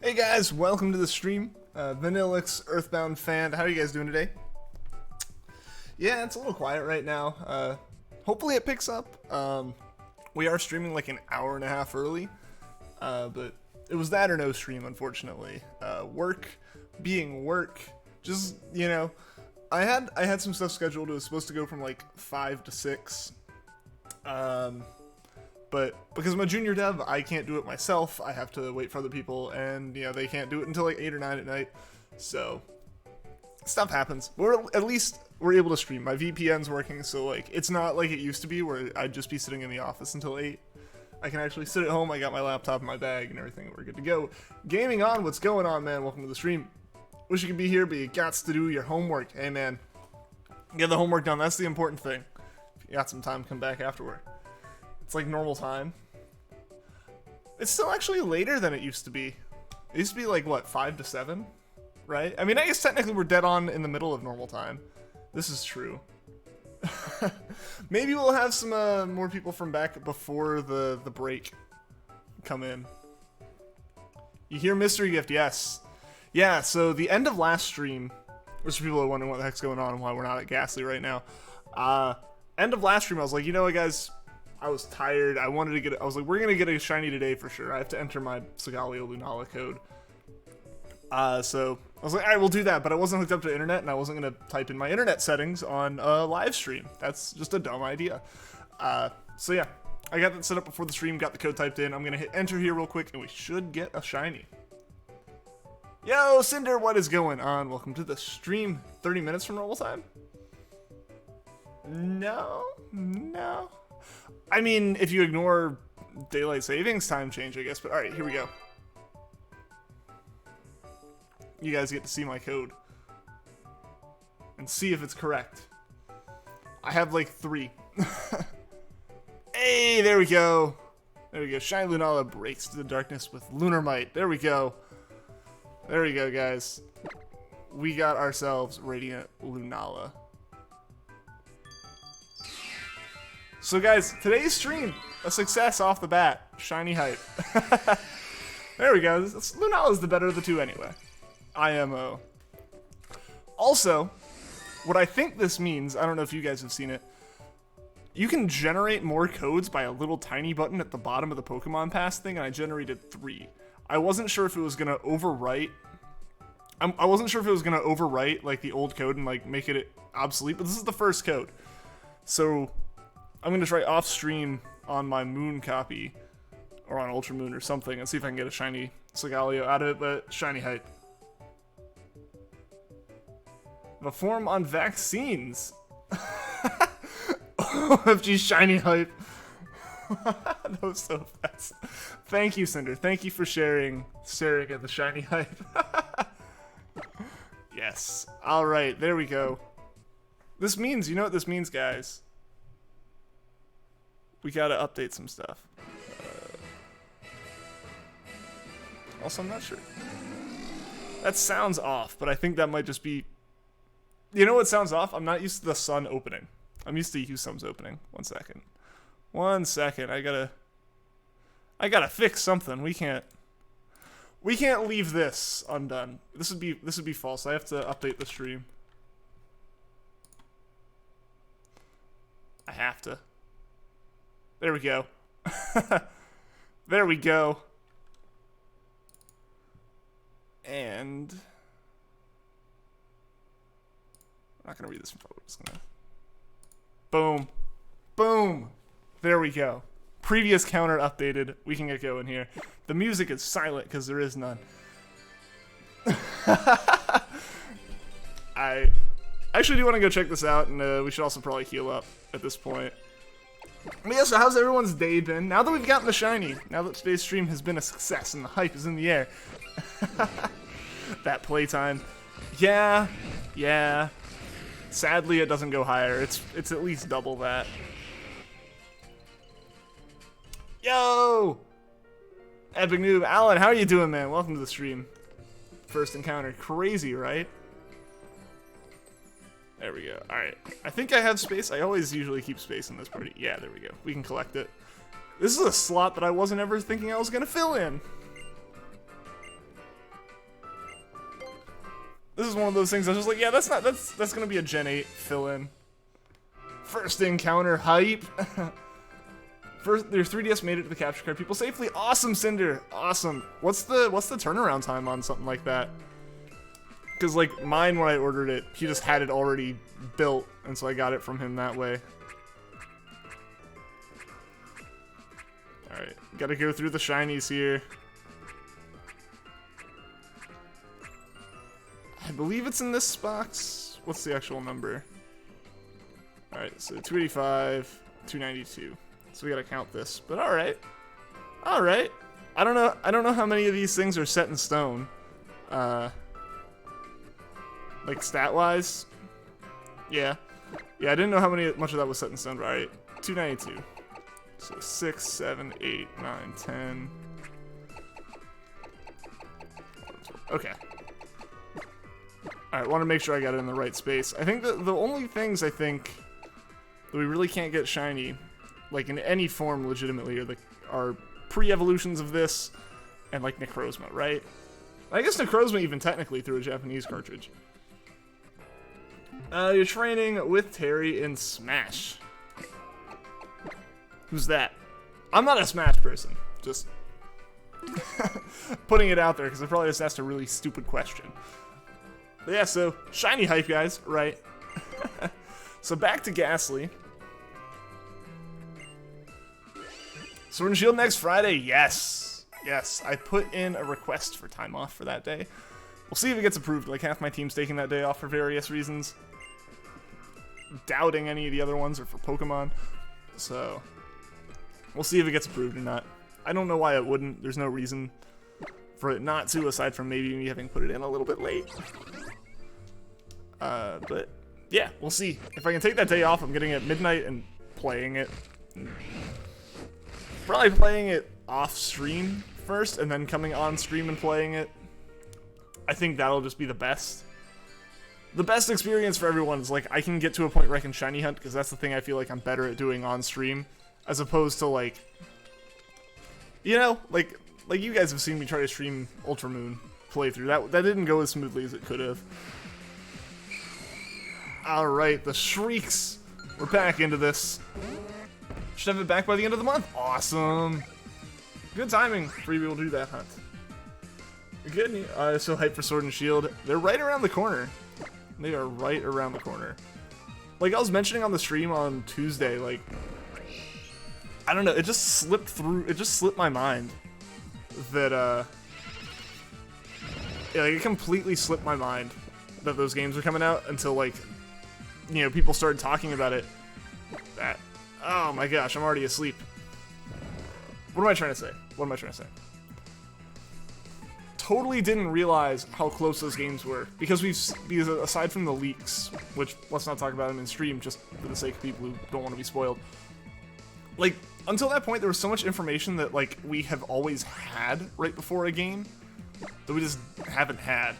Hey guys, welcome to the stream. Vanillix, Earthbound fan, how are you guys doing today? Yeah, it's a little quiet right now. Hopefully it picks up. We are streaming like an hour and a half early, but it was that or no stream, unfortunately. Work being work, just, you know, I had some stuff scheduled. It was supposed to go from like 5 to 6. But because I'm a junior dev, I can't do it myself. I have to wait for other people, and you know they can't do it until like 8 or 9 at night. So stuff happens. At least we're able to stream. My VPN's working, so like it's not like it used to be where I'd just be sitting in the office until 8. I can actually sit at home. I got my laptop in my bag and everything. We're good to go. Gaming on. What's going on, man? Welcome to the stream. Wish you could be here, but you got to do your homework. Hey, man. Get the homework done. That's the important thing. If you got some time, come back afterward. It's like normal time. It's still actually later than it used to be. It used to be like, what, 5 to 7? Right? I mean, I guess technically we're dead on in the middle of normal time. This is true. Maybe we'll have some more people from back before the break come in. You hear mystery gift? Yes. Yeah, so the end of last stream, which people are wondering what the heck's going on and why we're not at Gastly right now. End of last stream, I was like, you know what, guys? I was tired. I wanted to get. I was like, we're gonna get a shiny today for sure. I have to enter my Solgaleo Lunala code. So I was like, all right, we'll do that. But I wasn't hooked up to the internet, and I wasn't gonna type in my internet settings on a live stream. That's just a dumb idea. So yeah, I got that set up before the stream. Got the code typed in. I'm gonna hit enter here real quick, and we should get a shiny. Yo, Cinder, what is going on? Welcome to the stream. 30 minutes from normal time? No. I mean, if you ignore daylight savings time change, I guess. But alright, here we go. You guys get to see my code. And see if it's correct. I have like 3. Hey, there we go. There we go. Shiny Lunala breaks to the darkness with Lunar Might. There we go. There we go, guys. We got ourselves Radiant Lunala. So guys, today's stream, a success off the bat. Shiny hype. There we go. Lunala is the better of the two anyway. IMO. Also, what I think this means, I don't know if you guys have seen it, you can generate more codes by a little tiny button at the bottom of the Pokemon Pass thing, and I generated 3. I wasn't sure if it was going to overwrite. I wasn't sure if it was going to overwrite like the old code and like make it obsolete, but this is the first code. So I'm going to try off stream on my Moon copy, or on Ultra Moon or something, and see if I can get a shiny Solgaleo out of it, but shiny hype. The form on vaccines. OMG shiny hype. That was so fast. Thank you, Cinder. Thank you for sharing the shiny hype. Yes. Alright, there we go. This means, you know what this means, guys? We gotta update some stuff. Also, I'm not sure. That sounds off, but I think that might just be... You know what sounds off? I'm not used to the sun opening. I'm used to Husum's opening. 1 second. 1 second. I gotta fix something. We can't leave this undone. This would be false. I have to update the stream. I have to. There we go. There we go. And I'm not gonna read this info. I'm just gonna boom. Boom. There we go. Previous counter updated. We can get going here. The music is silent because there is none. I actually do want to go check this out, and we should also probably heal up at this point. But yeah, so how's everyone's day been? Now that we've gotten the shiny, now that today's stream has been a success and the hype is in the air. That playtime. Yeah. Sadly, it doesn't go higher. It's at least double that. Yo! Epic Noob. Alan, how are you doing, man? Welcome to the stream. First encounter. Crazy, right? There we go. Alright. I think I have space. I always usually keep space in this party. Yeah, there we go. We can collect it. This is a slot that I wasn't ever thinking I was going to fill in. This is one of those things I was just like, yeah, that's gonna be a Gen 8 fill-in. First encounter hype. First, their 3DS made it to the capture card. People safely. Awesome, Cinder. Awesome. What's the turnaround time on something like that? Because like mine, when I ordered it, he just had it already built, and so I got it from him that way. All right, gotta go through the shinies here. I believe it's in this box. What's the actual number? All right, so 285, 292. So we gotta count this, but all right. I don't know how many of these things are set in stone. Like stat-wise. Yeah, I didn't know how much of that was set in stone. All right, 292. So 6, 7, 8, 9, 10. Okay. Alright, want to make sure I got it in the right space. I think the only things I think that we really can't get shiny, like in any form legitimately, are pre-evolutions of this and like Necrozma, right? I guess Necrozma even technically through a Japanese cartridge. You're training with Terry in Smash. Who's that? I'm not a Smash person. Just putting it out there because I probably just asked a really stupid question. But yeah, so shiny hype, guys, right? So back to Gastly. Sword and Shield next Friday. Yes. I put in a request for time off for that day. We'll see if it gets approved. Like half my team's taking that day off for various reasons. Doubting any of the other ones are for Pokemon. So we'll see if it gets approved or not. I don't know why it wouldn't. There's no reason for it not to, aside from maybe me having put it in a little bit late. But yeah, we'll see. If I can take that day off, I'm getting it at midnight and playing it. Probably playing it off stream first and then coming on stream and playing it. I think that'll just be the best. The best experience for everyone is like I can get to a point where I can shiny hunt, because that's the thing I feel like I'm better at doing on stream, as opposed to like, you know, like you guys have seen me try to stream Ultra Moon playthrough. That didn't go as smoothly as it could have. All right, the Shrieks. We're back into this. Should have it back by the end of the month. Awesome. Good timing for you to be able to do that hunt. Good. So hyped for Sword and Shield. They're right around the corner. They are right around the corner. Like I was mentioning on the stream on Tuesday, like, I don't know, it just slipped through, it just slipped my mind that, yeah, like, it completely slipped my mind that those games were coming out until, like, you know, people started talking about it. That, oh my gosh, I'm already asleep. What am I trying to say? Totally didn't realize how close those games were, because aside from the leaks, which let's not talk about them in stream just for the sake of people who don't want to be spoiled. Like, until that point, there was so much information that, like, we have always had right before a game that we just haven't had.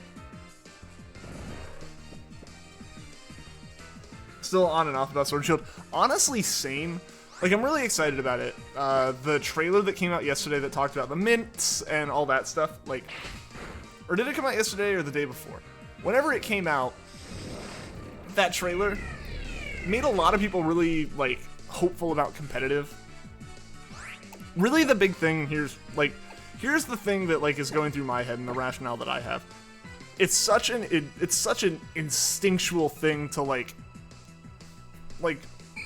Still on and off about Sword and Shield. Honestly, same. Like, I'm really excited about it. The trailer that came out yesterday that talked about the mints and all that stuff, like, or did it come out yesterday or the day before? Whenever it came out, that trailer made a lot of people really, like, hopeful about competitive. Really the big thing here's the thing that, like, is going through my head and the rationale that I have. It's such an instinctual thing to, like,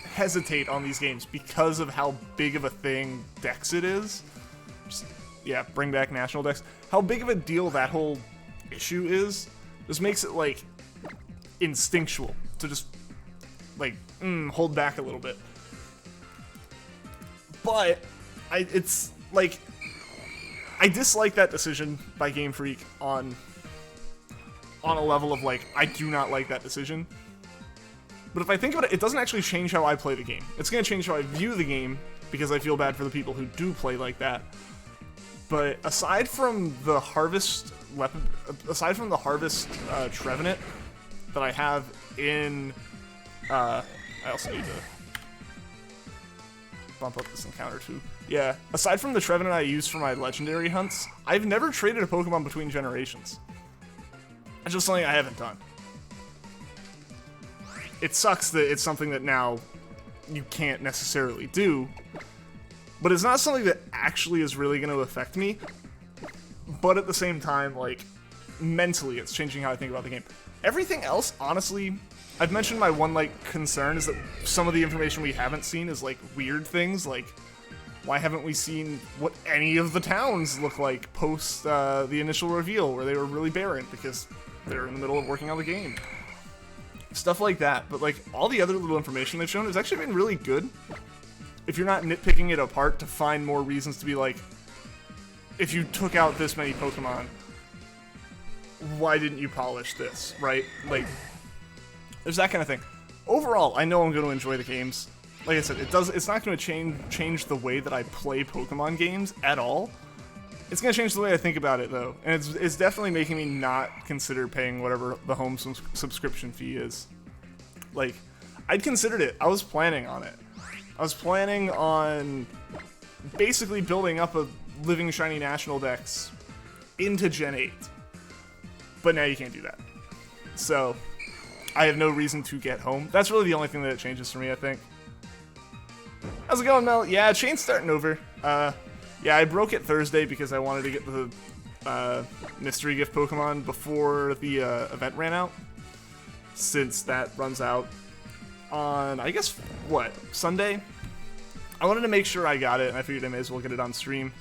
hesitate on these games because of how big of a thing Dex it is. Just, yeah, bring back National Dex. How big of a deal that whole issue is just makes it, like, instinctual to just, like, hold back a little bit. But it's like, I dislike that decision by Game Freak on a level of, like, I do not like that decision. But if I think about it, it doesn't actually change how I play the game. It's going to change how I view the game, because I feel bad for the people who do play like that. But aside from the Harvest Trevenant that I have in, I also need to bump up this encounter too. Yeah, aside from the Trevenant I use for my legendary hunts, I've never traded a Pokemon between generations. It's just something I haven't done. It sucks that it's something that now you can't necessarily do, but it's not something that actually is really going to affect me. But at the same time, like, mentally, it's changing how I think about the game. Everything else, honestly, I've mentioned my one, like, concern is that some of the information we haven't seen is, like, weird things, like, why haven't we seen what any of the towns look like post the initial reveal, where they were really barren because they're in the middle of working on the game? Stuff like that, but, like, all the other little information they've shown has actually been really good. If you're not nitpicking it apart to find more reasons to be like, if you took out this many Pokemon, why didn't you polish this, right? Like, there's that kind of thing. Overall, I know I'm going to enjoy the games. Like I said, it's not going to change the way that I play Pokemon games at all. It's going to change the way I think about it, though. And it's definitely making me not consider paying whatever the home subscription fee is. Like, I'd considered it. I was planning on it. I was planning on basically building up a living shiny national dex into Gen 8. But now you can't do that. So, I have no reason to get home. That's really the only thing that it changes for me, I think. How's it going, Mel? Yeah, chain's starting over. Yeah, I broke it Thursday because I wanted to get the mystery gift Pokemon before the event ran out. Since that runs out on, I guess, what, Sunday? I wanted to make sure I got it, and I figured I may as well get it on stream.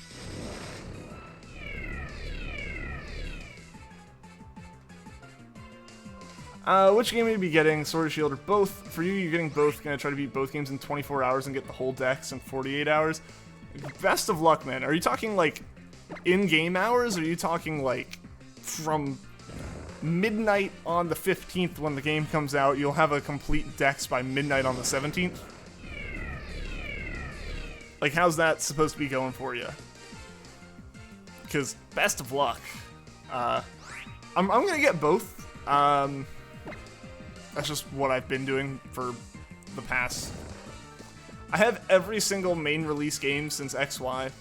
Which game will you be getting? Sword or Shield or both? For you, you're getting both. Gonna try to beat both games in 24 hours and get the whole dex in 48 hours. Best of luck, man. Are you talking, like, in-game hours? Or are you talking, like, from midnight on the 15th when the game comes out, you'll have a complete dex by midnight on the 17th? Like, how's that supposed to be going for you? Because, best of luck. I'm gonna get both. That's just what I've been doing for the past... I have every single main release game since XY.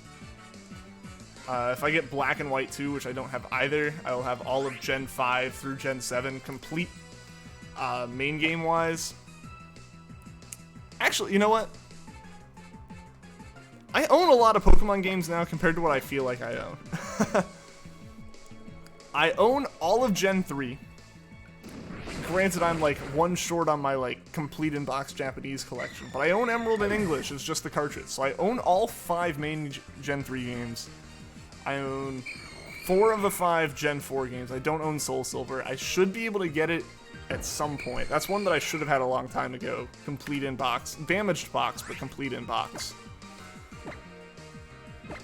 If I get Black and White 2, which I don't have either, I will have all of Gen 5 through Gen 7 complete, main game-wise. Actually, you know what? I own a lot of Pokemon games now compared to what I feel like I own. I own all of Gen 3. Granted, I'm like one short on my like complete in-box Japanese collection, but I own Emerald in English, it's just the cartridge. So I own all 5 main Gen 3 games. I own 4 of the 5 Gen 4 games. I don't own Soul Silver. I should be able to get it at some point. That's one that I should have had a long time ago. Complete in-box. Damaged box, but complete in-box.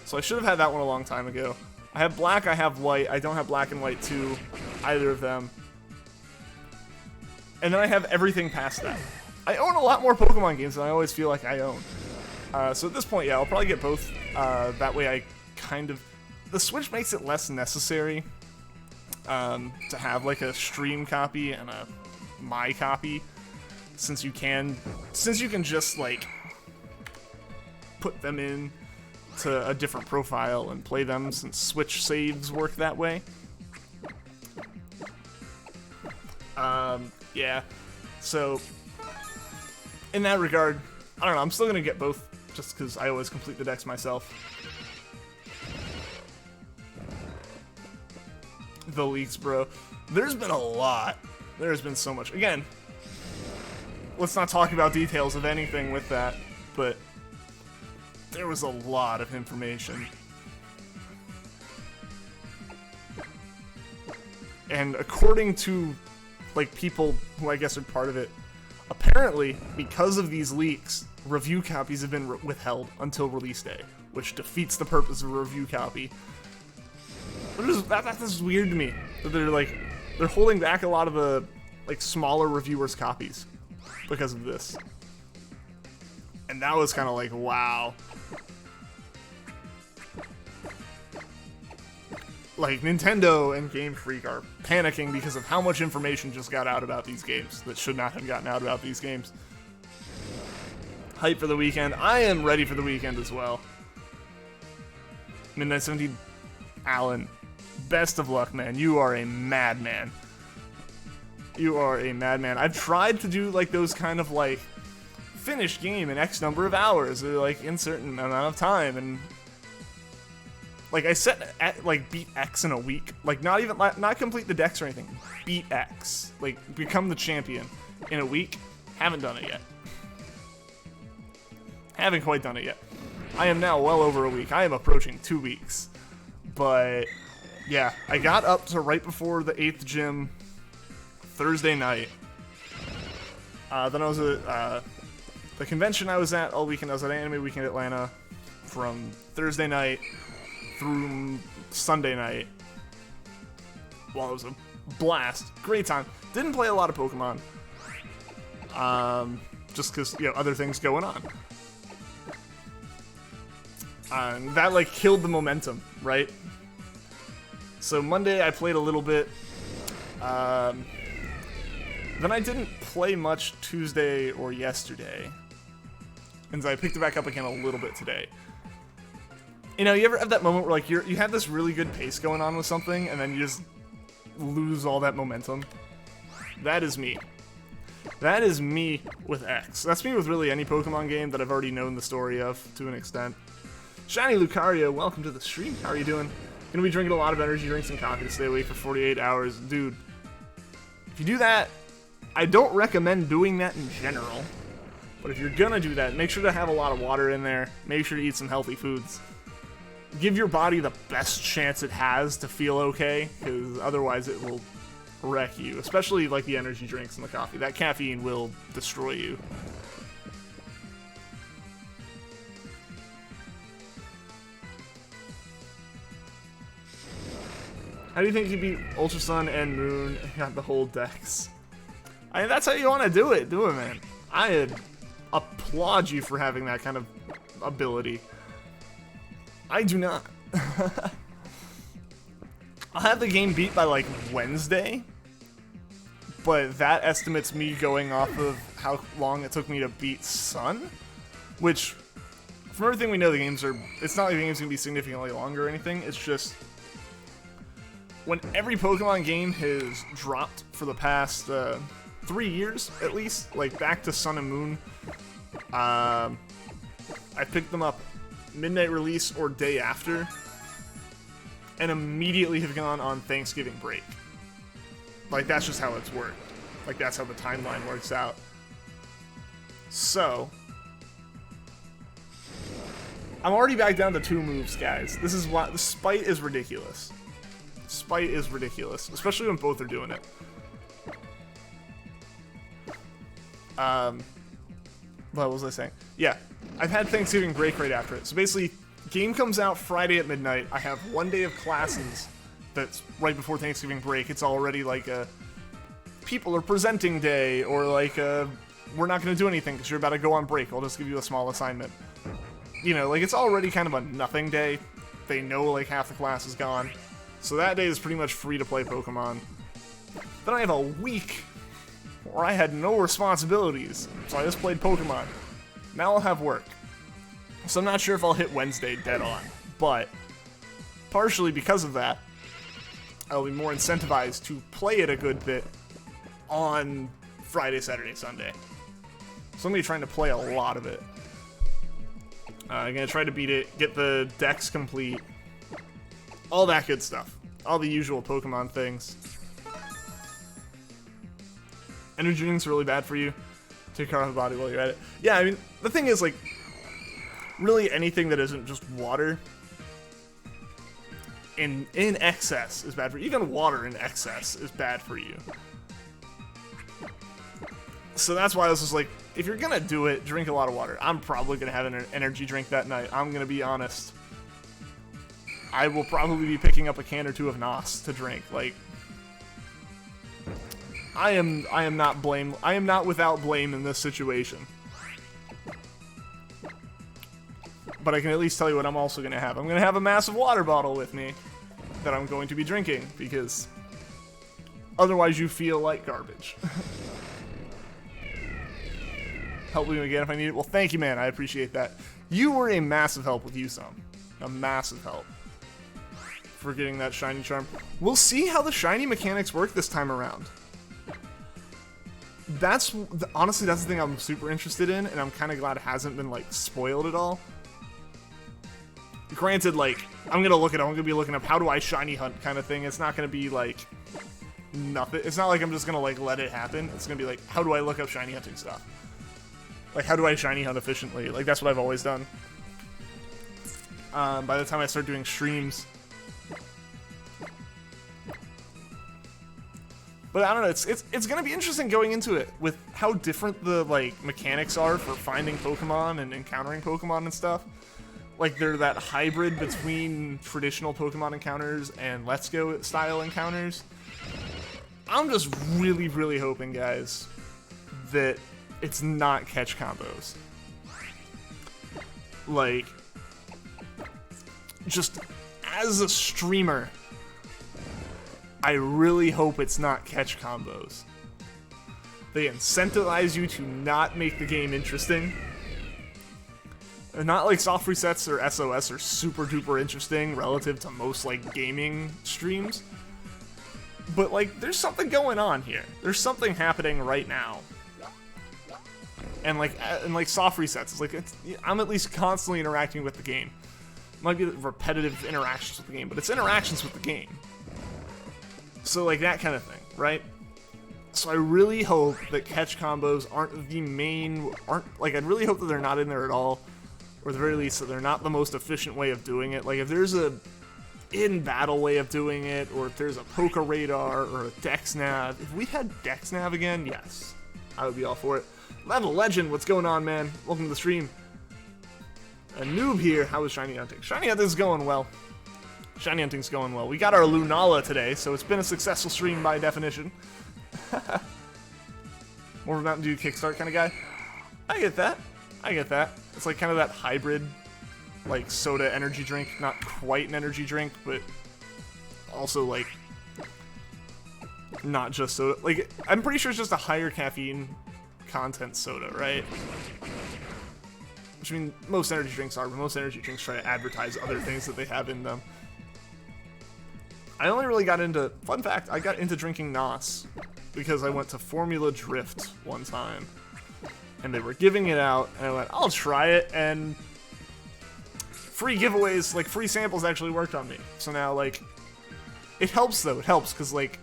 So I should have had that one a long time ago. I have Black, I have White. I don't have Black and White 2, either of them. And then I have everything past that. I own a lot more Pokemon games than I always feel like I own. So at this point, yeah, I'll probably get both. That way I kind of... The Switch makes it less necessary to have like a stream copy and a my copy. Since you can just like put them in to a different profile and play them, since Switch saves work that way. Yeah, so in that regard, I don't know, I'm still gonna get both just because I always complete the decks myself. The leaks, bro. There's been a lot. There's been so much. Again, let's not talk about details of anything with that, but there was a lot of information. And according to like people who I guess are part of it, apparently because of these leaks, review copies have been withheld until release day, which defeats the purpose of a review copy. That's weird to me that they're holding back a lot of the like smaller reviewers' copies because of this. And that was kind of like, wow. Like, Nintendo and Game Freak are panicking because of how much information just got out about these games that should not have gotten out about these games. Hype for the weekend. I am ready for the weekend as well. Midnight 17, Alan, best of luck, man. You are a madman. You are a madman. I've tried to do like those kind of like finish game in X number of hours or like in certain amount of time, and like I set like beat X in a week, like not complete the decks or anything, beat X, like become the champion in a week. Haven't done it yet. Haven't quite done it yet. I am now well over a week. I am approaching 2 weeks, but yeah, I got up to right before the 8th gym Thursday night. Then I was at the convention I was at all weekend. I was at Anime Weekend Atlanta from Thursday night through Sunday night. Well, it was a blast. Great time. Didn't play a lot of Pokemon. Just because, you know, other things going on. And that, like, killed the momentum, right? So Monday I played a little bit. Then I didn't play much Tuesday or yesterday. And so I picked it back up again a little bit today. You know, you ever have that moment where, like, you have this really good pace going on with something, and then you just lose all that momentum? That is me. That is me with X. That's me with really any Pokemon game that I've already known the story of, to an extent. Shiny Lucario, welcome to the stream. How are you doing? Gonna be drinking a lot of energy drinks and coffee to stay awake for 48 hours. Dude, if you do that, I don't recommend doing that in general. But if you're gonna do that, make sure to have a lot of water in there. Make sure to eat some healthy foods. Give your body the best chance it has to feel okay, because otherwise it will wreck you. Especially like the energy drinks and the coffee. That caffeine will destroy you. How do you think you beat Ultra Sun and Moon and got the whole decks? I mean, that's how you want to do it. Do it, man. I applaud you for having that kind of ability. I do not. I'll have the game beat by, like, Wednesday. But that estimates me going off of how long it took me to beat Sun. Which, from everything we know, it's not like the game's going to be significantly longer or anything. It's just, when every Pokemon game has dropped for the past 3 years, at least, like back to Sun and Moon, I picked them up midnight release or day after, and immediately have gone on Thanksgiving break. Like, that's just how it's worked. Like, that's how the timeline works out. So, I'm already back down to 2 moves, guys. This is why the spite is ridiculous. Spite is ridiculous, especially when both are doing it. What was I saying? Yeah, I've had Thanksgiving break right after it. So basically, game comes out Friday at midnight. I have 1 day of classes that's right before Thanksgiving break. It's already like a people are presenting day, or like we're not going to do anything because you're about to go on break. I'll just give you a small assignment. You know, like, it's already kind of a nothing day. They know like half the class is gone. So that day is pretty much free to play Pokemon. Then I have a week where I had no responsibilities, so I just played Pokemon. Now I'll have work. So I'm not sure if I'll hit Wednesday dead on, but partially because of that, I'll be more incentivized to play it a good bit on Friday, Saturday, Sunday. So I'm going to be trying to play a lot of it. I'm going to try to beat it, get the decks complete, all that good stuff. All the usual Pokemon things. Energy drinks are really bad for you. Take care of the body while you're at it. Yeah, I mean, the thing is, like, really anything that isn't just water in excess is bad for you. Even water in excess is bad for you. So that's why I was just like, if you're gonna do it, drink a lot of water. I'm probably gonna have an energy drink that night. I'm gonna be honest. I will probably be picking up a can or 2 of Nos to drink. Like, I am not without blame in this situation. But I can at least tell you what I'm also gonna have. I'm gonna have a massive water bottle with me that I'm going to be drinking, because otherwise you feel like garbage. Help me again if I need it. Well, thank you, man. I appreciate that. You were a massive help with Usum. A massive help for getting that shiny charm. We'll see how the shiny mechanics work this time around. honestly, that's the thing I'm super interested in, and I'm kind of glad it hasn't been, like, spoiled at all. Granted, like, I'm gonna be looking up how do I shiny hunt kind of thing. It's not gonna be, like, nothing. It's not like I'm just gonna, like, let it happen. It's gonna be like, how do I look up shiny hunting stuff? Like, how do I shiny hunt efficiently? Like, that's what I've always done. By the time I start doing streams. But I don't know, it's gonna be interesting going into it with how different the, like, mechanics are for finding Pokemon and encountering Pokemon and stuff. Like, they're that hybrid between traditional Pokemon encounters and Let's Go style encounters. I'm just really, really hoping, guys, that it's not catch combos. Like, just as a streamer, I really hope it's not catch combos. They incentivize you to not make the game interesting. And not like soft resets or SOS are super duper interesting relative to most like gaming streams. But like there's something going on here. There's something happening right now. And like soft resets, it's like I'm at least constantly interacting with the game. It might be repetitive interactions with the game, but it's interactions with the game. So like that kind of thing, right? So I really hope that catch combos aren't the main, I'd really hope that they're not in there at all, or at the very least that they're not the most efficient way of doing it. Like if there's a in-battle way of doing it, or if there's a Poké Radar or a Dex Nav, if we had Dex Nav again, yes, I would be all for it. Level Legend, what's going on, man? Welcome to the stream. A noob here. How is shiny hunting? Shiny hunting's going well. Shiny hunting's going well. We got our Lunala today, so it's been a successful stream by definition. More of a Mountain Dew kickstart kind of guy. I get that. I get that. It's like kind of that hybrid, like soda energy drink. Not quite an energy drink, but also like not just soda. Like I'm pretty sure it's just a higher caffeine content soda, right? Which I mean, most energy drinks are, but most energy drinks try to advertise other things that they have in them. I only really got into, fun fact, I got into drinking NOS because I went to Formula Drift one time. And they were giving it out, and I went, I'll try it, and free giveaways, like free samples actually worked on me. So now, like, it helps though, it helps, because like,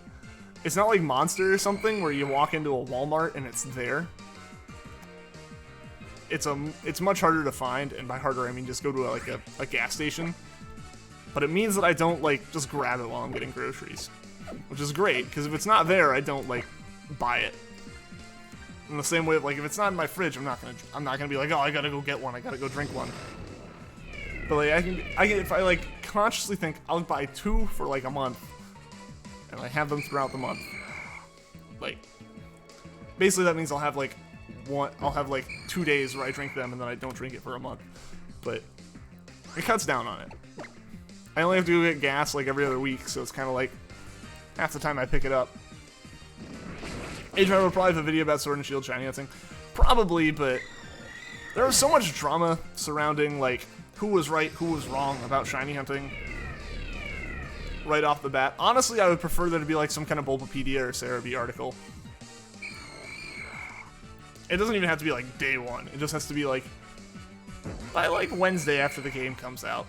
it's not like Monster or something where you walk into a Walmart and it's there. It's much harder to find, and by harder I mean just go to a gas station. But it means that I don't like just grab it while I'm getting groceries, which is great because if it's not there, I don't like buy it. In the same way, like if it's not in my fridge, I'm not gonna be like, oh, I gotta go get one, I gotta go drink one. But like I can if I like consciously think I'll buy 2 for like a month, and I have them throughout the month. Like basically that means I'll have like 2 days where I drink them and then I don't drink it for a month. But it cuts down on it. I only have to go get gas like every other week, so it's kind of like half the time I pick it up. Adrian will probably have a video about Sword and Shield shiny hunting. Probably, but there was so much drama surrounding like who was right, who was wrong about shiny hunting right off the bat. Honestly, I would prefer there to be like some kind of Bulbapedia or Cerebi article. It doesn't even have to be like day one. It just has to be like by like Wednesday after the game comes out.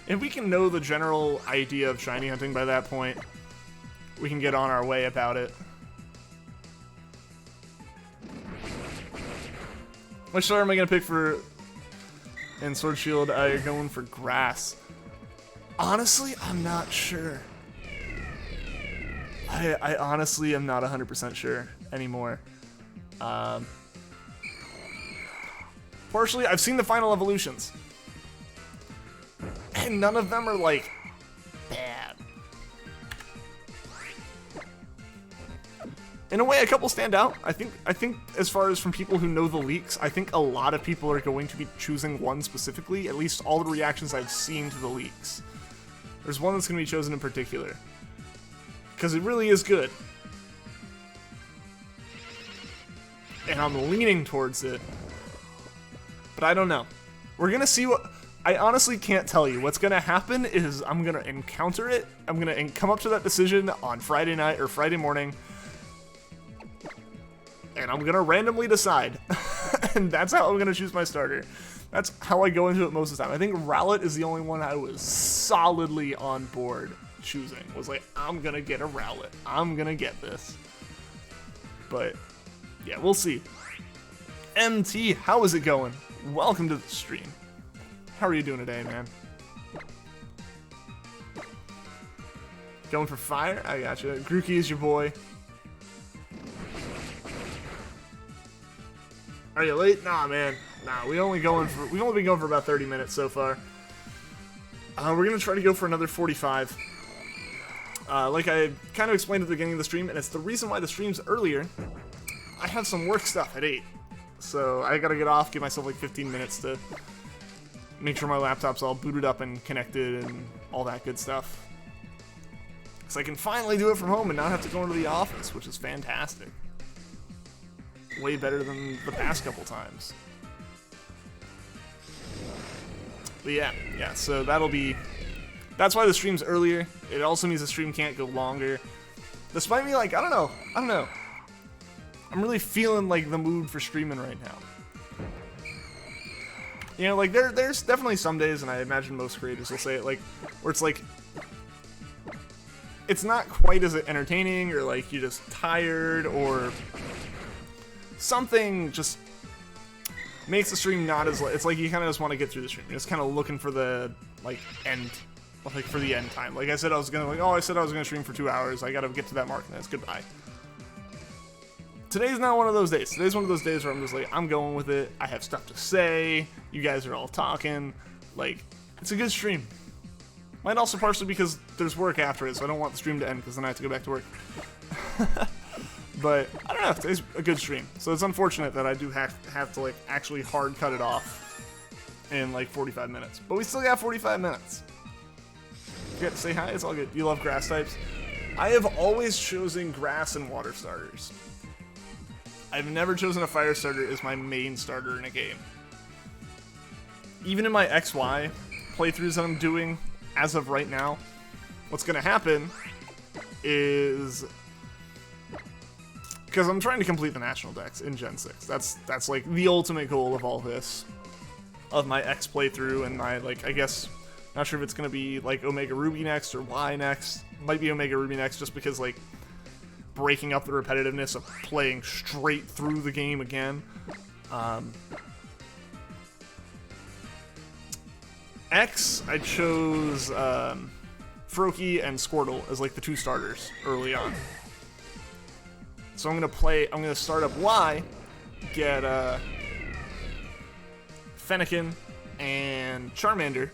If we can know the general idea of shiny hunting by that point, we can get on our way about it. Which star am I going to pick for in Sword Shield? You're going for Grass. Honestly, I'm not sure. I honestly am not 100% sure anymore. Partially, I've seen the final evolutions. And none of them are, like, bad. In a way, a couple stand out. I think as far as from people who know the leaks, I think a lot of people are going to be choosing one specifically, at least all the reactions I've seen to the leaks. There's one that's going to be chosen in particular. Because it really is good. And I'm leaning towards it. But I don't know. We're going to see what... I honestly can't tell you. What's going to happen is I'm going to encounter it. I'm going to come up to that decision on Friday night or Friday morning. and I'm gonna randomly decide. And that's how I'm gonna choose my starter. That's how I go into it most of the time. I think Rowlet is the only one I was solidly on board choosing. Was like, I'm gonna get a Rowlet. I'm gonna get this. But yeah, we'll see. MT, how is it going? Welcome to the stream. How are you doing today, man? Going for fire? I gotcha. Grookey is your boy. Are you late? Nah, man. Nah, we've only been going for about 30 minutes so far. We're gonna try to go for another 45. Like I kind of explained at the beginning of the stream, and it's the reason why the stream's earlier. I have some work stuff at 8. So I gotta get off, give myself like 15 minutes to make sure my laptop's all booted up and connected and all that good stuff. So I can finally do it from home and not have to go into the office, which is fantastic. Way better than the past couple times. But yeah, so that's why the stream's earlier. It also means the stream can't go longer. Despite me, like, I don't know. I'm really feeling like the mood for streaming right now. You know, like there's definitely some days, and I imagine most creators will say it, like, where it's like, it's not quite as entertaining, or like you're just tired, or something just makes the stream not as, it's like you kind of just want to get through the stream. You're just kind of looking for the, like, end, like for the end time. Like I said I was gonna stream for 2 hours. I gotta get to that mark and that's goodbye. Today's not one of those days. Today's one of those days where I'm just like, I'm going with it. I have stuff to say. You guys are all talking. Like, it's a good stream. Might also partially because there's work after it, so I don't want the stream to end because then I have to go back to work. But, I don't know, today's a good stream. So it's unfortunate that I do have to, like, actually hard cut it off in, like, 45 minutes. But we still got 45 minutes. You get to say hi? It's all good. You love grass types? I have always chosen grass and water starters. I've never chosen a fire starter as my main starter in a game. Even in my XY playthroughs that I'm doing, as of right now, what's going to happen is, because I'm trying to complete the national decks in Gen 6. That's like the ultimate goal of all this, of my X playthrough, and my, like, I guess, not sure if it's going to be like Omega Ruby next or Y next. Might be Omega Ruby next, just because, like, breaking up the repetitiveness of playing straight through the game again. X, I chose Froakie and Squirtle as like the 2 starters early on. So I'm gonna start up Y, get Fennekin and Charmander,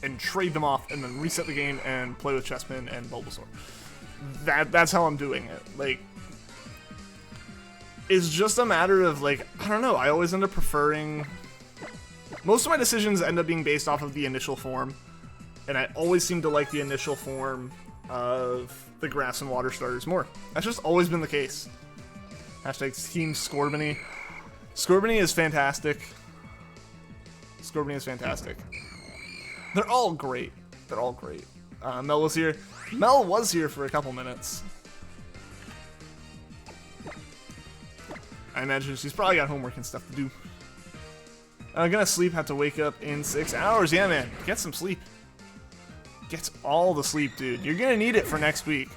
and trade them off, and then reset the game and play with Chespin and Bulbasaur. That's how I'm doing it. Like, it's just a matter of, like, I don't know, I always end up preferring, most of my decisions end up being based off of the initial form, and I always seem to like the initial form of the grass and water starters more. That's just always been the case. Hashtag Team Scorbunny. Scorbunny is fantastic. Scorbunny is fantastic. They're all great. They're all great. Mel was here. Mel was here for a couple minutes. I imagine she's probably got homework and stuff to do. I'm gonna sleep, have to wake up in 6 hours. Yeah, man. Get some sleep. Get all the sleep, dude. You're gonna need it for next week.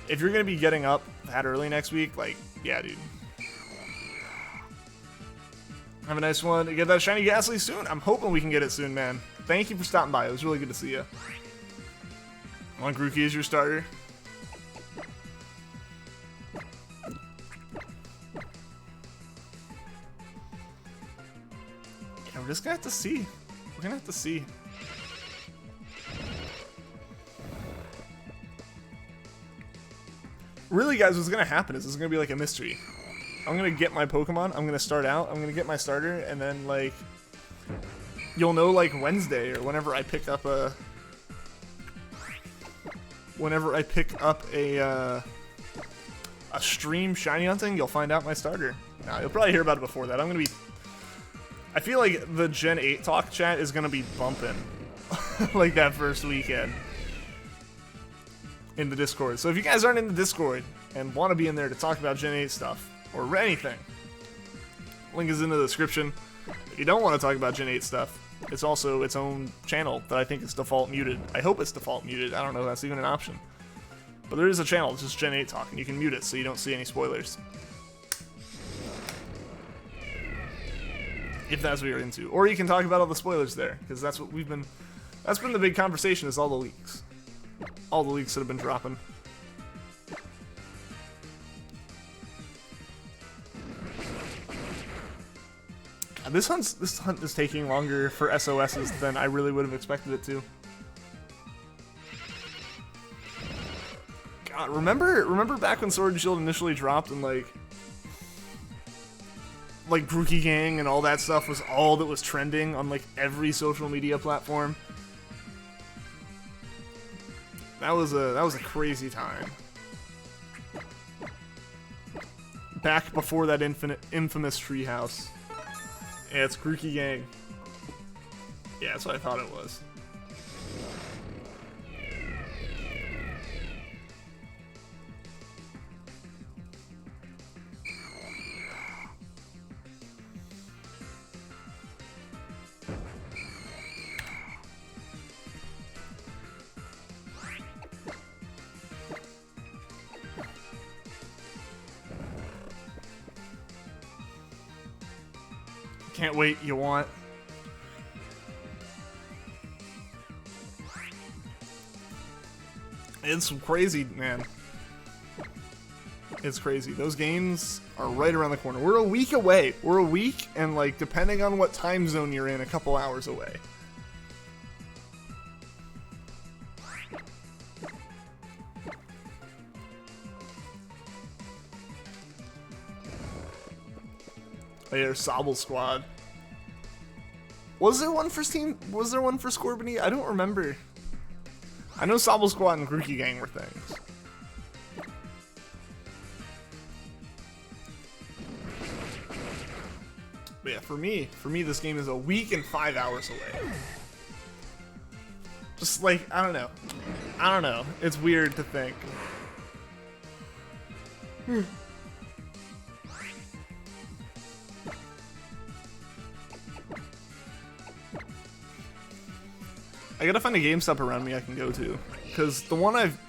If you're gonna be getting up that early next week, like, yeah, dude. Have a nice one. Get that shiny Gastly soon. I'm hoping we can get it soon, man. Thank you for stopping by. It was really good to see you. Want Grookey as your starter? Yeah, we're just gonna have to see. We're gonna have to see. Really, guys, what's gonna happen is this is gonna be like a mystery. I'm gonna get my Pokemon, I'm gonna start out, I'm gonna get my starter, and then, like, you'll know, like, Wednesday or whenever I pick up a... a stream shiny hunting, you'll find out my starter. Now, you'll probably hear about it before that. I feel like the Gen 8 talk chat is gonna be bumping like that first weekend in the Discord. So if you guys aren't in the Discord and want to be in there to talk about Gen 8 stuff, or anything. Link is in the description. If you don't want to talk about Gen 8 stuff, it's also its own channel that I think is default muted. I hope it's default muted. I don't know if that's even an option. But there is a channel, it's just Gen 8 talk, and you can mute it so you don't see any spoilers. If that's what you're into. Or you can talk about all the spoilers there, because that's what we've been... That's been the big conversation, is all the leaks. All the leaks that have been dropping. This hunt is taking longer for SOSs than I really would have expected it to. God, remember back when Sword and Shield initially dropped and like Grookey Gang and all that stuff was all that was trending on like every social media platform? That was a crazy time. Back before that infamous treehouse. Yeah, it's Grookey Gang. Yeah, that's what I thought it was. Can't wait, you want? It's crazy, man. It's crazy. Those games are right around the corner. We're a week away. We're a week, and like, depending on what time zone you're in, a couple hours away. Oh yeah, Sobble Squad. Was there one for Steam? Was there one for Scorbunny? I don't remember. I know Sobble Squad and Grookey Gang were things. But yeah, for me, this game is a week and 5 hours away. Just like, I don't know. It's weird to think. I gotta find a GameStop around me I can go to, because the one I've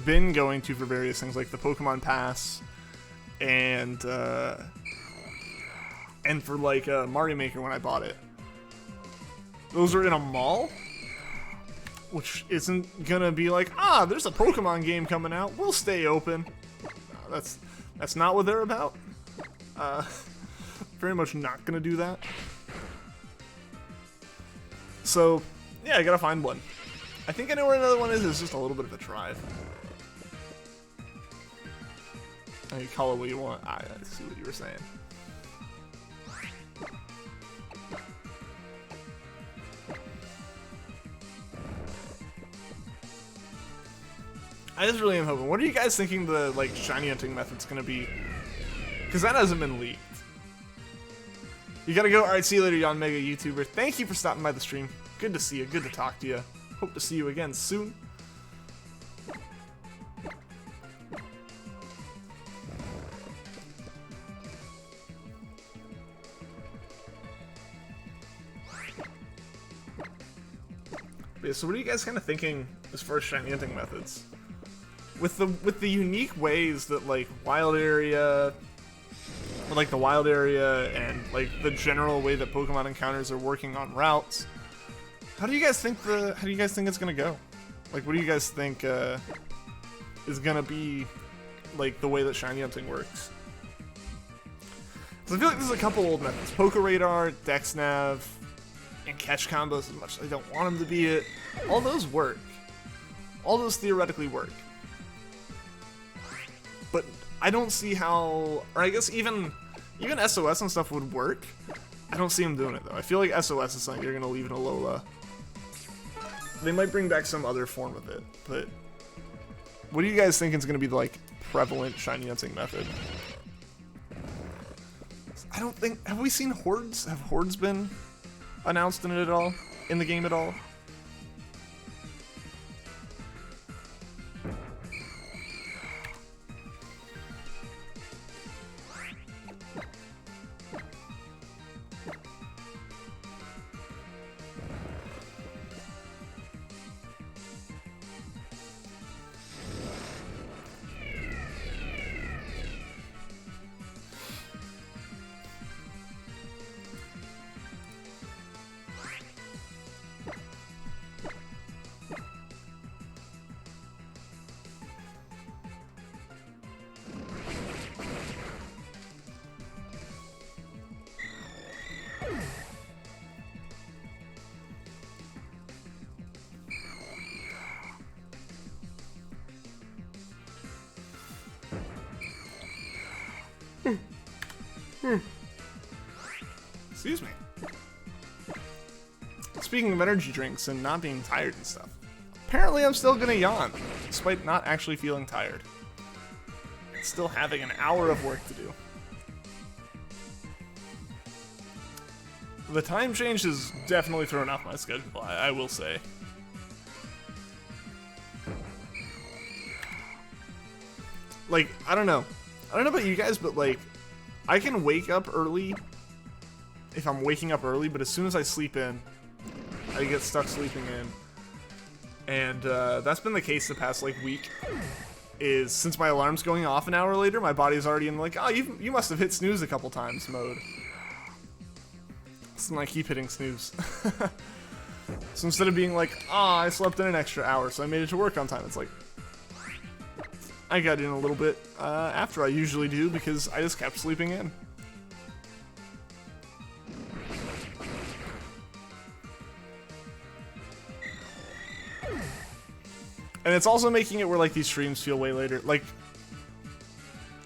been going to for various things, like the Pokemon Pass, and for like Mario Maker when I bought it, those are in a mall, which isn't gonna be like, there's a Pokemon game coming out, we'll stay open. No, that's not what they're about. Very much not gonna do that. So. Yeah, I gotta find one. I think I know where another one is. It's just a little bit of a drive. You call it what you want. I see what you were saying. I just really am hoping. What are you guys thinking the like shiny hunting method's gonna be? Because that hasn't been leaked. You gotta go. All right, see you later, Yanmega YouTuber. Thank you for stopping by the stream. Good to see you. Good to talk to you. Hope to see you again soon. Yeah, so what are you guys kind of thinking as far as shiny hunting methods? With the unique ways that like wild area, like the wild area, and like the general way that Pokemon encounters are working on routes. How do you guys think it's gonna go? Like, what do you guys think is gonna be like the way that shiny hunting works? Because I feel like there's a couple old methods: Poke Radar, Dex Nav, and catch combos. As much as I don't want them to be it, all those work. All those theoretically work. But I don't see how, or I guess even SOS and stuff would work. I don't see them doing it though. I feel like SOS is something you're gonna leave in Alola. They might bring back some other form of it, but what do you guys think is going to be the like prevalent shiny hunting method? I don't think, have we seen Hordes? Have Hordes been announced in it at all? In the game at all? Excuse me. Speaking of energy drinks and not being tired and stuff, apparently I'm still gonna yawn, despite not actually feeling tired. Still having an hour of work to do. The time change has definitely thrown off my schedule, I will say. Like, I don't know about you guys, but like, I can wake up early if I'm waking up early, but as soon as I sleep in, I get stuck sleeping in. And that's been the case the past like week. Is since my alarm's going off an hour later, my body's already in like, oh, you must have hit snooze a couple times mode. So I keep hitting snooze. So instead of being like, ah, I slept in an extra hour, so I made it to work on time, it's like, I got in a little bit after I usually do because I just kept sleeping in. And it's also making it where like these streams feel way later. Like,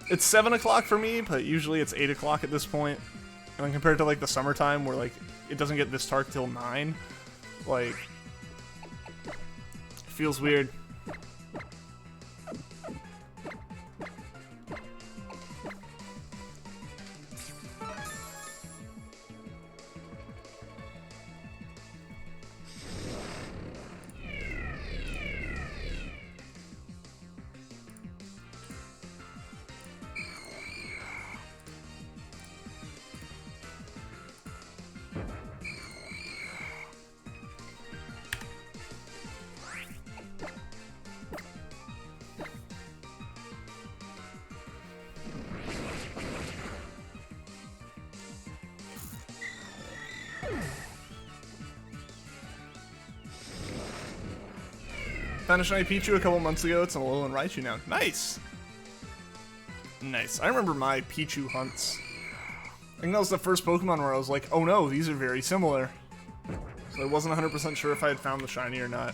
it's 7 o'clock for me, but usually it's 8 o'clock at this point. And then compared to like the summertime where like it doesn't get this dark till 9, like, it feels weird. Found a shiny Pichu a couple months ago. It's an Alolan Raichu now. Nice! Nice. I remember my Pichu hunts. I think that was the first Pokemon where I was like, oh no, these are very similar. So I wasn't 100% sure if I had found the shiny or not.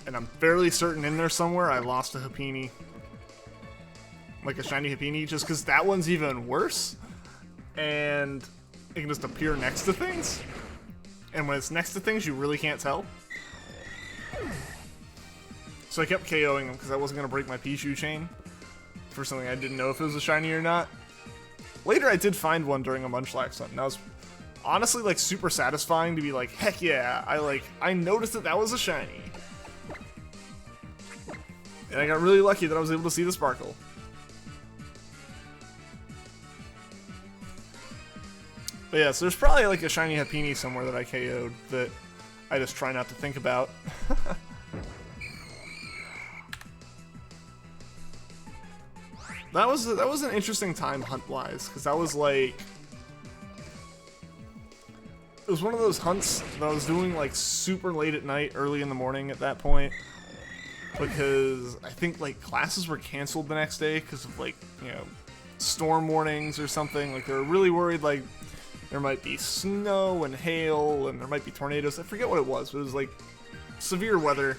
And I'm fairly certain in there somewhere I lost a Happiny. Like a shiny Happiny, just because that one's even worse. And it can just appear next to things. And when it's next to things, you really can't tell. So I kept KOing him because I wasn't going to break my Pichu chain for something I didn't know if it was a shiny or not. Later I did find one during a Munchlax hunt, and that was honestly like super satisfying to be like, heck yeah, I noticed that was a shiny. And I got really lucky that I was able to see the sparkle. But yeah, so there's probably like a shiny Happiny somewhere that I KO'd that I just try not to think about. That was an interesting time hunt-wise, because that was like... It was one of those hunts that I was doing like super late at night, early in the morning at that point. Because I think like classes were canceled the next day because of like, you know, storm warnings or something. Like they were really worried like there might be snow and hail and there might be tornadoes. I forget what it was, but it was like severe weather.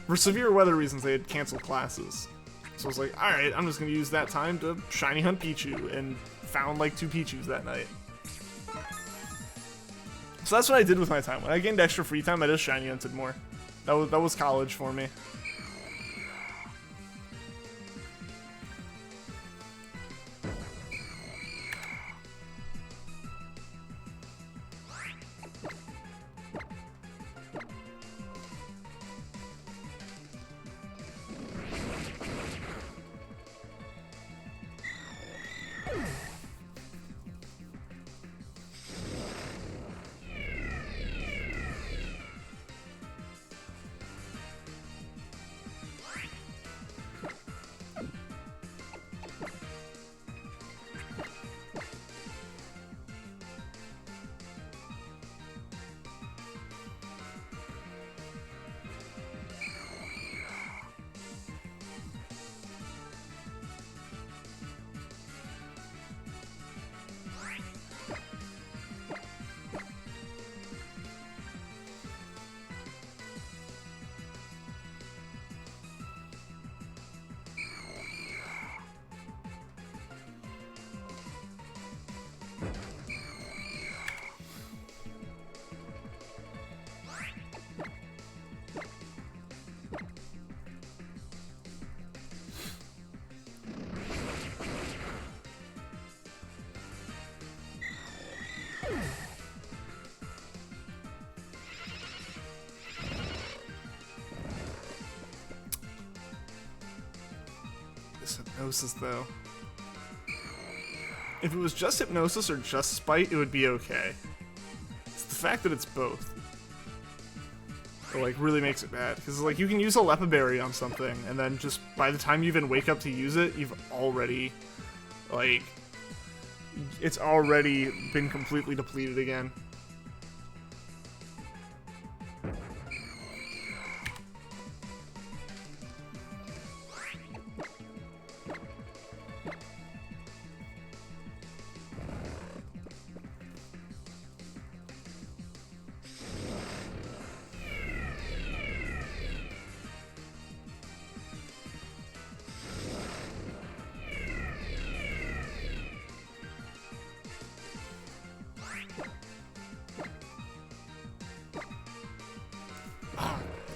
For severe weather reasons, they had canceled classes. So I was like, alright, I'm just going to use that time to shiny hunt Pichu, and found like 2 Pichus that night. So that's what I did with my time. When I gained extra free time, I just shiny hunted more. That was college for me. Hypnosis, though. If it was just Hypnosis or just Spite, it would be okay. It's the fact that it's both that, like, really makes it bad. Because, like, you can use a Lepa Berry on something, and then just by the time you even wake up to use it, you've already, like, it's already been completely depleted again.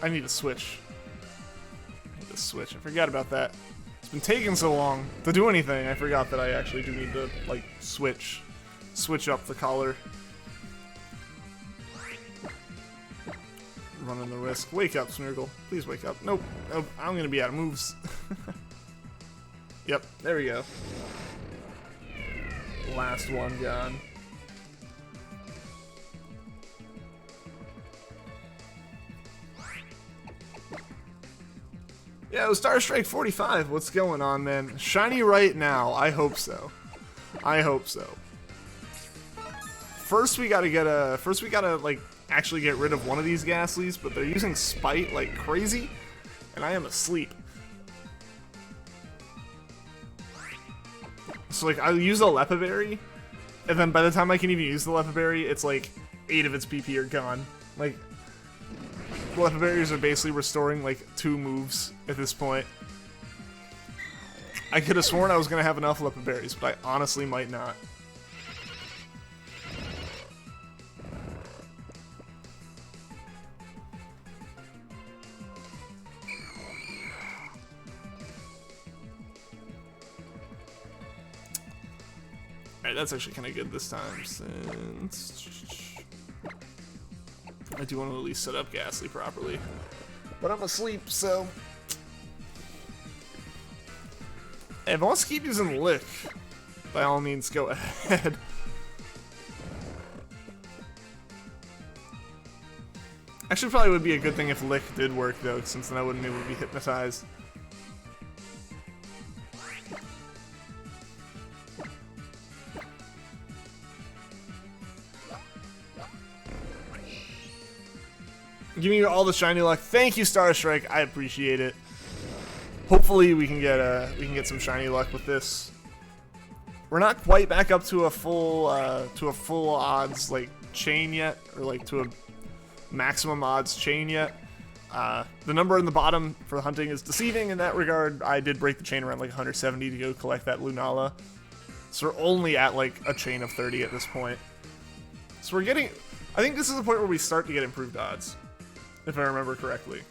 I need to switch. I forgot about that. It's been taking so long to do anything. I forgot that I actually do need to, like, switch up the collar. Running the risk. Wake up, Snurgle. Please wake up. Nope. Nope. I'm gonna be out of moves. Yep. There we go. Last one gone. Yo, Star Strike 45, what's going on, man? Shiny right now. I hope so. I hope so. First we gotta like actually get rid of one of these Gastlys, but they're using Spite like crazy, and I am asleep. So like I'll use a Lepa Berry, and then by the time I can even use the Lepa Berry, it's like 8 of its PP are gone. Like, Lepa Berries are basically restoring like 2 moves at this point. I could have sworn I was gonna have enough Lepa Berries, but I honestly might not. Alright, that's actually kind of good this time, since I do want to at least set up Gastly properly. But I'm asleep, so... If I want to keep using Lick, by all means, go ahead. Actually, probably would be a good thing if Lick did work, though, since then I wouldn't be able to be hypnotized. Give me all the shiny luck. Thank you, Star Strike. I appreciate it. Hopefully, we can get some shiny luck with this. We're not quite back up to a full odds like chain yet, or like to a maximum odds chain yet. The number in the bottom for the hunting is deceiving in that regard. I did break the chain around like 170 to go collect that Lunala, so we're only at like a chain of 30 at this point. So we're getting. I think this is the point where we start to get improved odds, if I remember correctly.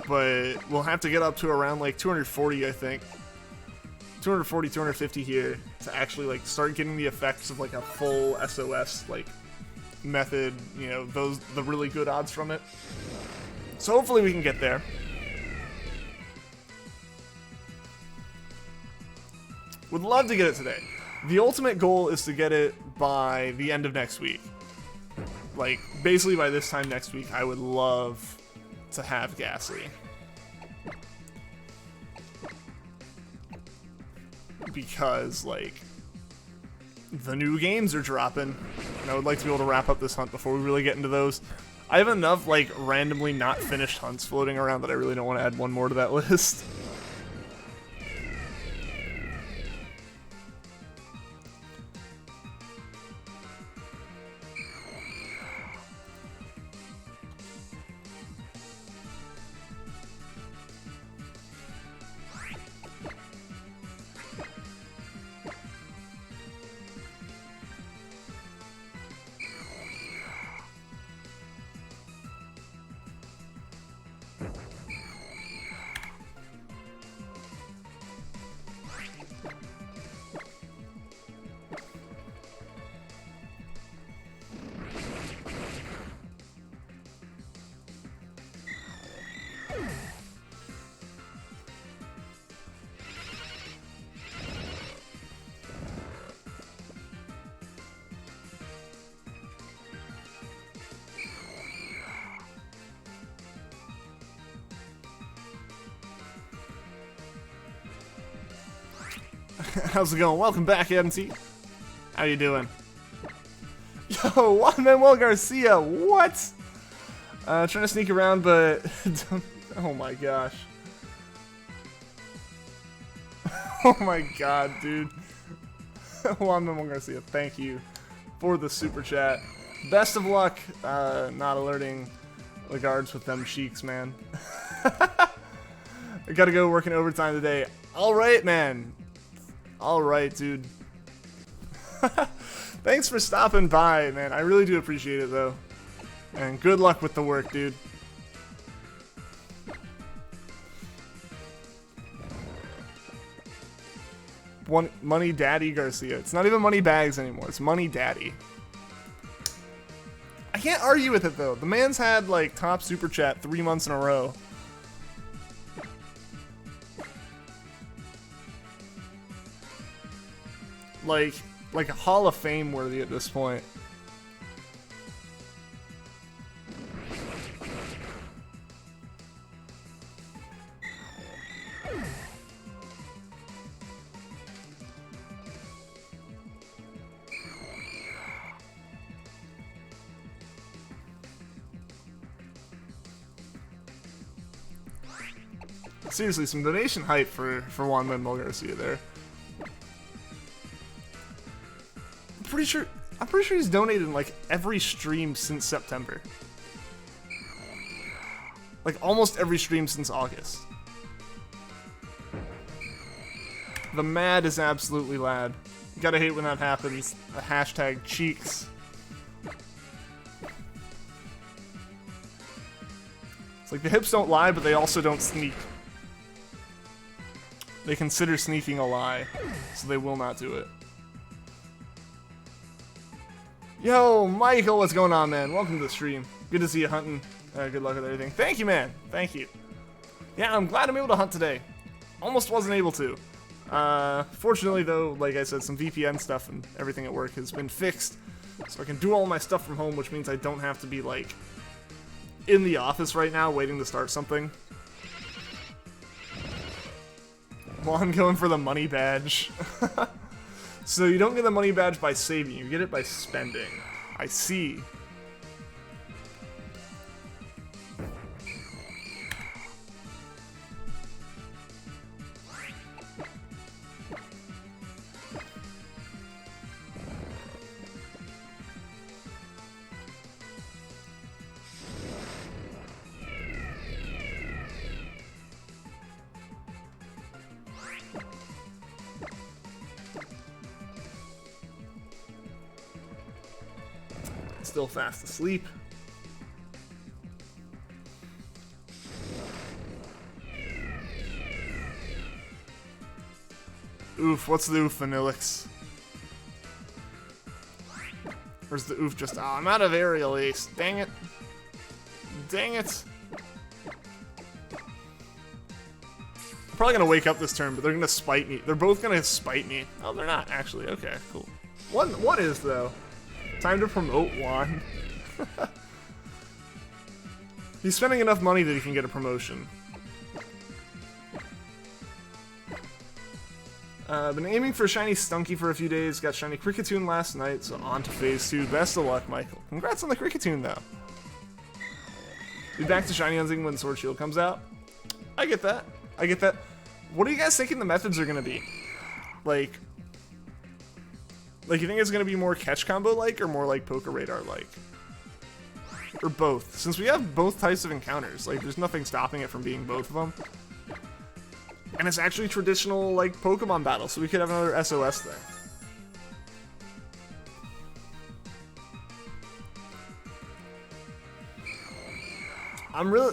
But we'll have to get up to around like 240, I think. 240, 250 here to actually like start getting the effects of like a full SOS like method, you know, the really good odds from it. So hopefully we can get there. Would love to get it today. The ultimate goal is to get it by the end of next week. Like, basically by this time next week, I would love to have Gastly. Because, like, the new games are dropping, and I would like to be able to wrap up this hunt before we really get into those. I have enough, like, randomly not finished hunts floating around that I really don't want to add one more to that list. How's it going? Welcome back, MT. How you doing? Yo, Juan Manuel Garcia, what? Trying to sneak around, but... oh my gosh. Oh my god, dude. Juan Manuel Garcia, thank you for the super chat. Best of luck not alerting the guards with them cheeks, man. I gotta go working overtime today. Alright, man. Alright, dude. Thanks for stopping by, man. I really do appreciate it, though. And good luck with the work, dude. Money Daddy Garcia. It's not even Money Bags anymore. It's Money Daddy. I can't argue with it, though. The man's had, like, top super chat 3 months in a row. Like a Hall of Fame worthy at this point. Seriously, some donation hype for Juan Manuel Garcia there. I'm pretty sure he's donated in like every stream since September. Like almost every stream since August. The mad is absolutely lad. You gotta hate when that happens. A hashtag cheeks. It's like the hips don't lie, but they also don't sneak. They consider sneaking a lie, so they will not do it. Yo, Michael, what's going on, man? Welcome to the stream. Good to see you hunting. Good luck with everything. Thank you, man. Thank you. Yeah, I'm glad I'm able to hunt today. Almost wasn't able to. Fortunately, though, like I said, some VPN stuff and everything at work has been fixed. So I can do all my stuff from home, which means I don't have to be, like, in the office right now waiting to start something. Well, I'm going for the money badge. So you don't get the money badge by saving, you get it by spending. I see. Still fast asleep. Oof, what's the oof, Vanillix? Where's the oof just? Oh, I'm out of aerial ace. Dang it. Dang it. I'm probably gonna wake up this turn, but they're gonna spite me. They're both gonna spite me. Oh, they're not, actually. Okay, cool. One is, though. Time to promote Juan. He's spending enough money that he can get a promotion. Been aiming for Shiny Stunky for a few days. Got Shiny Kricketune last night, so on to Phase 2. Best of luck, Michael. Congrats on the Kricketune, though. Be back to Shiny hunting when Sword Shield comes out. I get that. I get that. What are you guys thinking the methods are going to be? Like, you think it's going to be more catch combo-like or more like Poké Radar-like? Or both? Since we have both types of encounters, like, there's nothing stopping it from being both of them. And it's actually traditional, like, Pokemon battle, so we could have another SOS there.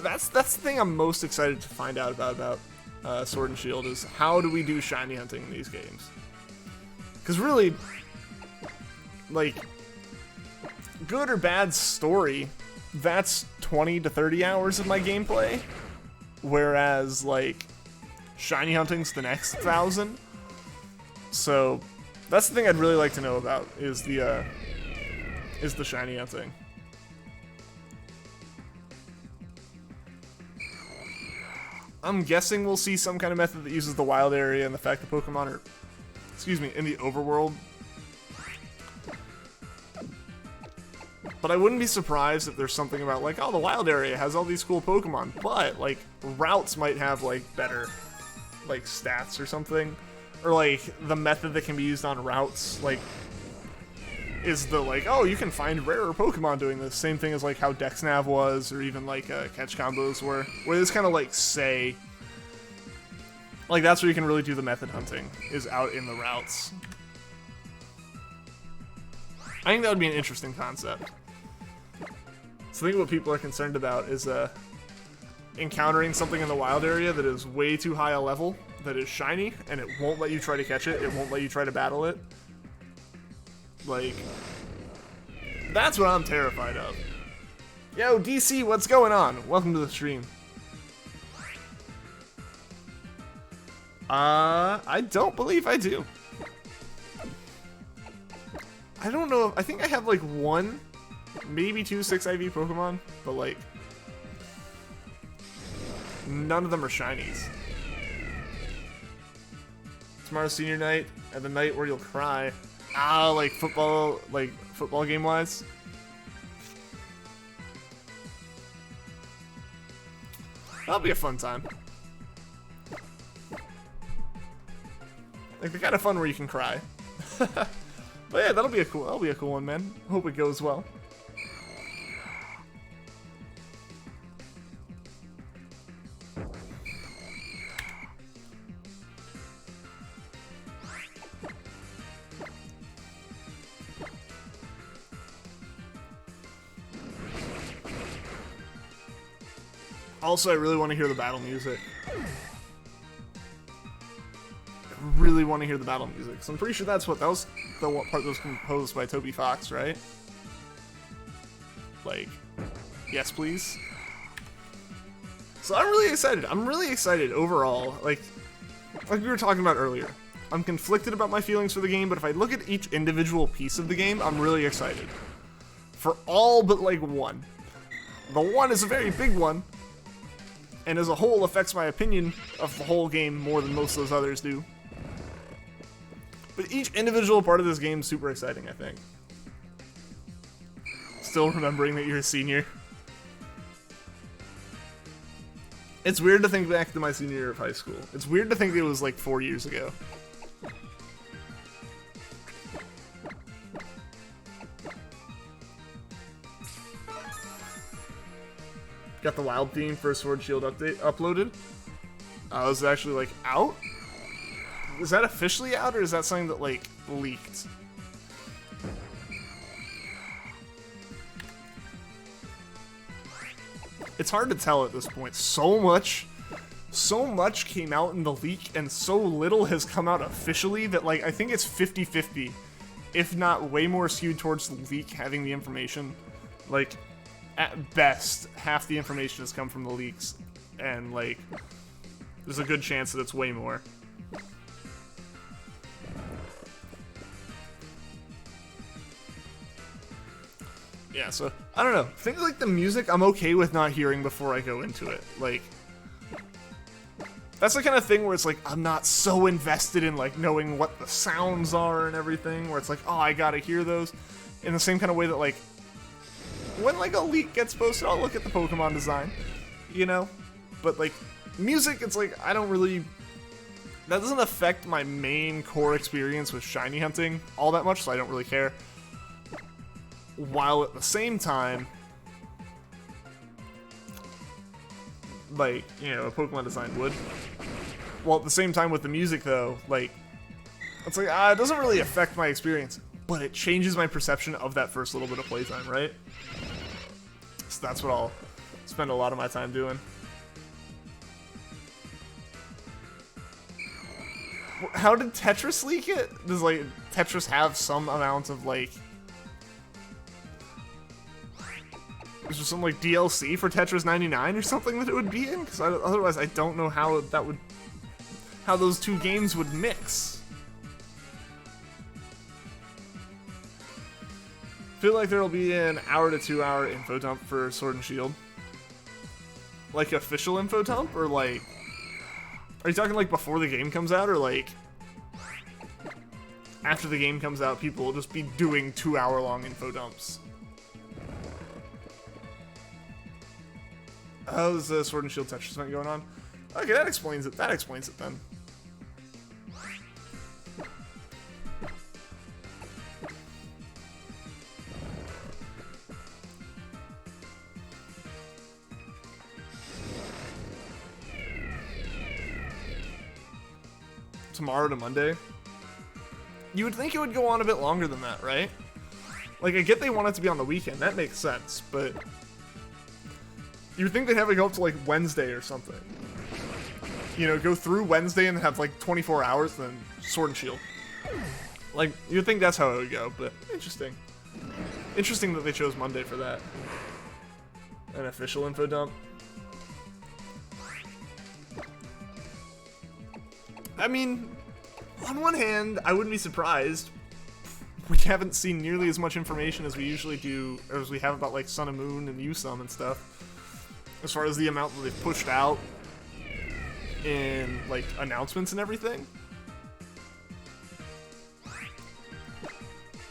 That's the thing I'm most excited to find out about Sword and Shield, is how do we do shiny hunting in these games? Because really, like, good or bad story, that's 20 to 30 hours of my gameplay, whereas, like, shiny hunting's the next 1,000. So that's the thing I'd really like to know about, is the shiny hunting. I'm guessing we'll see some kind of method that uses the wild area and the fact that Pokemon are excuse me, in the overworld. But I wouldn't be surprised if there's something about like, oh, the wild area has all these cool Pokemon, but like routes might have like better like stats or something, or like the method that can be used on routes like is the like, oh, you can find rarer Pokemon doing this. Same thing as like how DexNav was, or even like catch combos were, where it's kind of like say, like that's where you can really do the method hunting, is out in the routes. I think that would be an interesting concept. So I think what people are concerned about is encountering something in the wild area that is way too high a level, that is shiny, and it won't let you try to catch it, it won't let you try to battle it. Like, that's what I'm terrified of. Yo, DC, what's going on? Welcome to the stream. I don't believe I do. I don't know, I think I have like 1, maybe 2 6IV Pokemon, but like, none of them are shinies. Tomorrow's senior night, and the night where you'll cry. Ah, like football game wise. That'll be a fun time. Like the kind of fun where you can cry. But yeah, that'll be a cool one, man. Hope it goes well. Also, I really want to hear the battle music. I really want to hear the battle music. So I'm pretty sure that was the one part that was composed by Toby Fox, right? Like, yes, please. So I'm really excited. I'm really excited overall. Like we were talking about earlier. I'm conflicted about my feelings for the game, but if I look at each individual piece of the game, I'm really excited. For all but like one. The one is a very big one, and as a whole affects my opinion of the whole game more than most of those others do. But each individual part of this game is super exciting, I think. Still remembering that you're a senior. It's weird to think back to my senior year of high school. It's weird to think it was like 4 years ago. Got the wild theme for Sword Shield update uploaded. Is it actually like out? Is that officially out, or is that something that like leaked? It's hard to tell at this point. So much came out in the leak, and so little has come out officially that like I think it's 50-50, if not way more skewed towards the leak having the information. Like, at best, half the information has come from the leaks, and like there's a good chance that it's way more. Yeah, so, I don't know. Things like the music, I'm okay with not hearing before I go into it. Like, that's the kind of thing where it's like, I'm not so invested in, like, knowing what the sounds are and everything, where it's like, oh, I gotta hear those. In the same kind of way that, like, when, like, a leak gets posted, I'll look at the Pokemon design, you know? But, like, music, it's like, I don't really... That doesn't affect my main core experience with shiny hunting all that much, so I don't really care. While at the same time, like, you know, a Pokemon design would. While at the same time with the music, though, like, it's like, it doesn't really affect my experience, but it changes my perception of that first little bit of playtime, right? So that's what I'll spend a lot of my time doing. How did Tetris leak it? Does, like, Tetris have some amount of, like... Is there some, like, DLC for Tetris 99 or something that it would be in? Because otherwise I don't know how that would... How those two games would mix. Feel like there'll be an hour to 2 hour info dump for Sword and Shield. Like, official info dump? Or, like... Are you talking, like, before the game comes out? Or, like... after the game comes out, people will just be doing 2-hour-long info dumps. How's the Sword and Shield Tetris event going on? Okay, that explains it. That explains it then. Tomorrow to Monday? You would think it would go on a bit longer than that, right? Like, I get they want it to be on the weekend. That makes sense, but you would think they'd have it go up to, like, Wednesday or something. You know, go through Wednesday and have, like, 24 hours, then Sword and Shield. Like, you'd think that's how it would go, but interesting. Interesting that they chose Monday for that. An official info dump. I mean, on one hand, I wouldn't be surprised. We haven't seen nearly as much information as we usually do, or as we have about, like, Sun and Moon and USUM and stuff. As far as the amount that they've pushed out in, like, announcements and everything.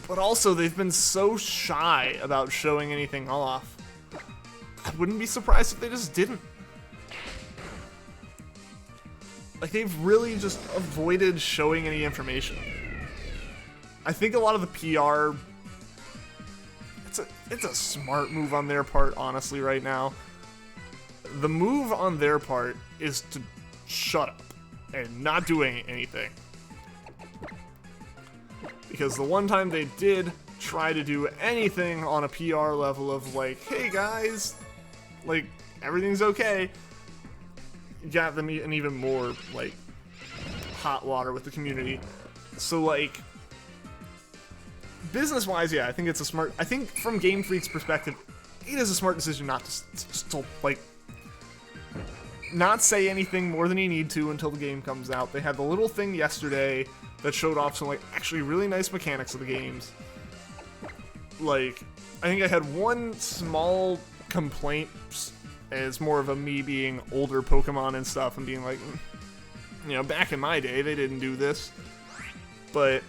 But also, they've been so shy about showing anything off. I wouldn't be surprised if they just didn't. Like, they've really just avoided showing any information. I think a lot of the PR, it's a smart move on their part, honestly, right now. The move on their part is to shut up and not doing anything. Because the one time they did try to do anything on a PR level of like, hey guys, like, everything's okay, got them an even more, like, hot water with the community. So, like, business-wise, yeah, I think it's a smart... I think from Game Freak's perspective, it is a smart decision not to like, not say anything more than you need to until the game comes out. They had the little thing yesterday that showed off some, like, actually really nice mechanics of the games. Like, I think I had one small complaint, as more of a me being older Pokemon and stuff and being like, you know, back in my day, they didn't do this. But,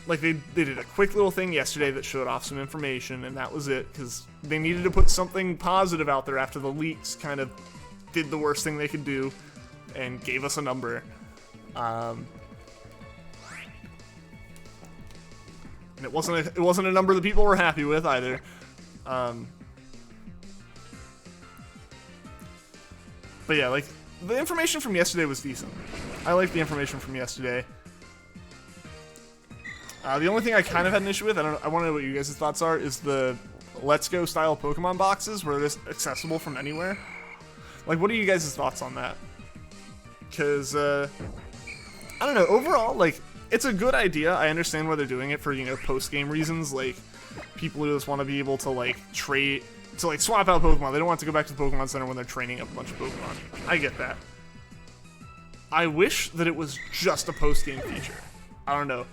like, they did a quick little thing yesterday that showed off some information, and that was it, because they needed to put something positive out there after the leaks kind of did the worst thing they could do and gave us a number. And it wasn't a number that people were happy with either. But yeah, like, the information from yesterday was decent. I like the information from yesterday. The only thing I kind of had an issue with, I want to know what you guys' thoughts are, is the Let's Go style Pokemon boxes where they're accessible from anywhere. Like, what are you guys' thoughts on that? Because, I don't know, overall, like, it's a good idea. I understand why they're doing it for, you know, post-game reasons, like, people who just want to be able to, like, trade... to, like, swap out Pokemon. They don't want to go back to the Pokemon Center when they're training up a bunch of Pokemon. I get that. I wish that it was just a post-game feature. I don't know.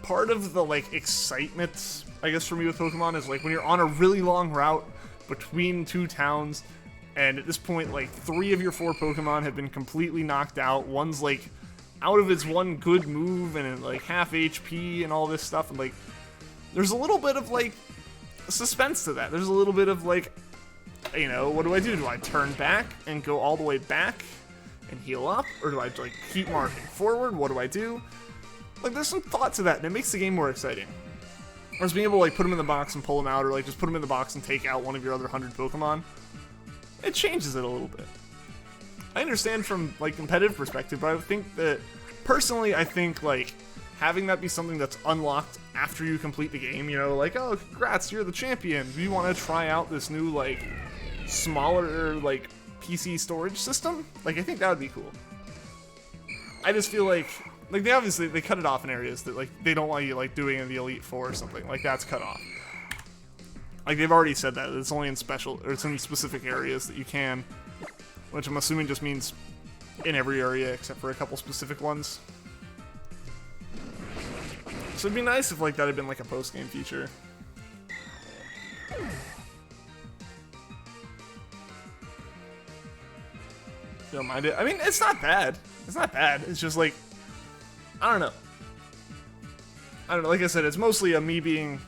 Part of the, like, excitement, I guess, for me with Pokemon is, like, when you're on a really long route between two towns, and at this point, like, 3 of your 4 Pokemon have been completely knocked out. One's, like, out of its one good move and, like, half HP and all this stuff, and, like, there's a little bit of, like, suspense to that. There's a little bit of, like, you know, what do? Do I turn back and go all the way back and heal up? Or do I, like, keep marching forward? What do I do? Like, there's some thought to that, and it makes the game more exciting. Whereas being able to, like, put them in the box and pull them out, or, like, just put them in the box and take out one of your other 100 Pokemon, it changes it a little bit. I understand from, like, competitive perspective, but I think that, personally, I think, like, having that be something that's unlocked after you complete the game, you know, like, oh, congrats, you're the champion. Do you want to try out this new, like, smaller, like, PC storage system? Like, I think that would be cool. I just feel like they obviously, they cut it off in areas that, like, they don't want you, like, doing in the Elite Four or something. Like, that's cut off. Like, they've already said that. It's only in special, or it's in specific areas that you can, which I'm assuming just means in every area except for a couple specific ones. So it'd be nice if, like, that had been, like, a post-game feature. Don't mind it. I mean, it's not bad. It's not bad. It's just, like, I don't know. I don't know, like I said, it's mostly me being,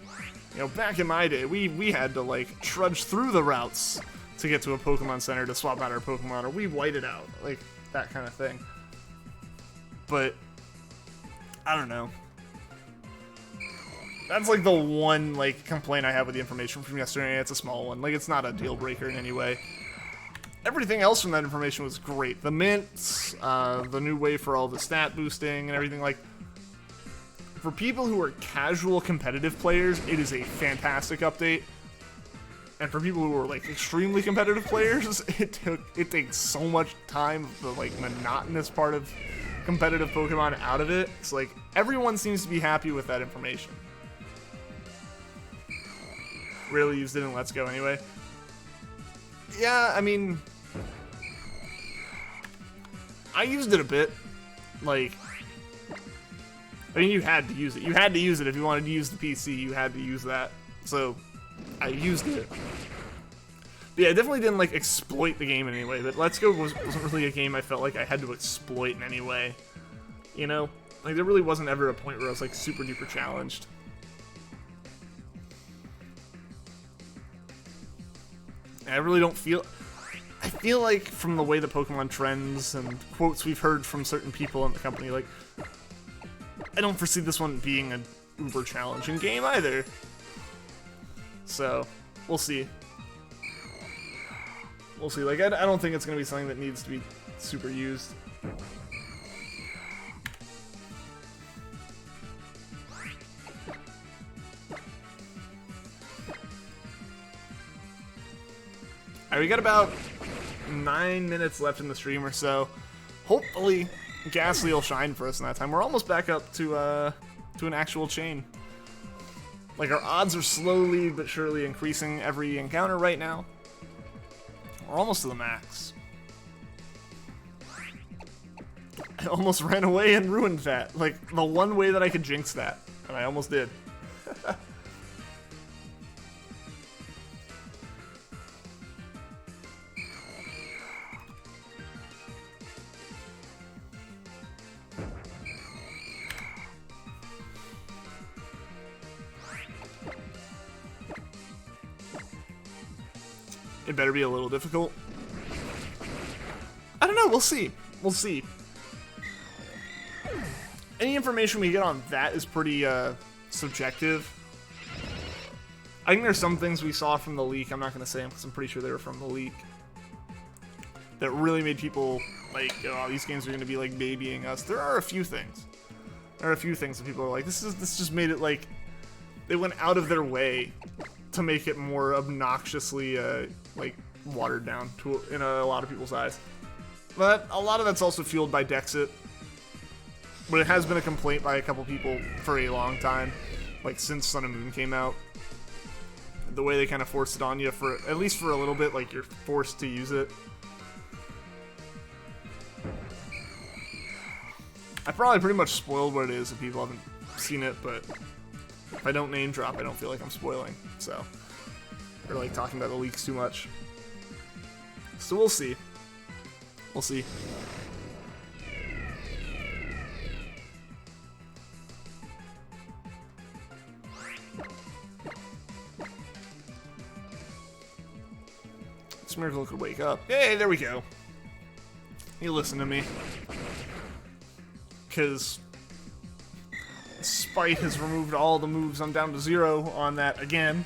you know, back in my day, we had to, like, trudge through the routes to get to a Pokemon Center to swap out our Pokemon, or we whited out, like, that kind of thing. But, I don't know. That's, like, the one, like, complaint I have with the information from yesterday. It's a small one. Like, it's not a deal breaker in any way. Everything else from that information was great. The mints, the new way for all the stat boosting and everything, like, for people who are casual competitive players, it is a fantastic update. And for people who are like extremely competitive players, it takes so much time, the like monotonous part of competitive Pokemon out of it. It's like everyone seems to be happy with that information. Rarely used it in Let's Go anyway. Yeah, I mean, I used it a bit. Like, I mean, you had to use it. You had to use it if you wanted to use the PC. You had to use that. So, I used it. But yeah, I definitely didn't, like, exploit the game in any way. But Let's Go wasn't really a game I felt like I had to exploit in any way. You know? Like, there really wasn't ever a point where I was, like, super duper challenged. And I really don't feel... I feel like, from the way the Pokemon trends and quotes we've heard from certain people in the company, like... I don't foresee this one being an uber challenging game either. So, we'll see. We'll see. Like, I don't think it's going to be something that needs to be super used. Alright, we got about 9 minutes left in the stream or so. Hopefully, Gastly will shine for us in that time. We're almost back up to an actual chain. Like, our odds are slowly but surely increasing every encounter right now. We're almost to the max. I almost ran away and ruined that. Like, the one way that I could jinx that. And I almost did. It better be a little difficult. I don't know, we'll see. We'll see. Any information we get on that is pretty subjective. I think there's some things we saw from the leak, I'm not going to say them because I'm pretty sure they were from the leak, that really made people like, oh, these games are going to be like babying us. There are a few things. There are a few things that people are like, this just made it like, they went out of their way to make it more obnoxiously like watered down in a lot of people's eyes. But a lot of that's also fueled by Dexit. But it has been a complaint by a couple people for a long time, like since Sun and Moon came out. The way they kind of forced it on you, for at least for a little bit, like you're forced to use it. I probably pretty much spoiled what it is if people haven't seen it, but if I don't name drop, I don't feel like I'm spoiling. So, or like talking about the leaks too much. So we'll see. We'll see. This miracle could wake up. Hey, there we go. You listen to me. Because Spite has removed all the moves. I'm down to 0 on that again.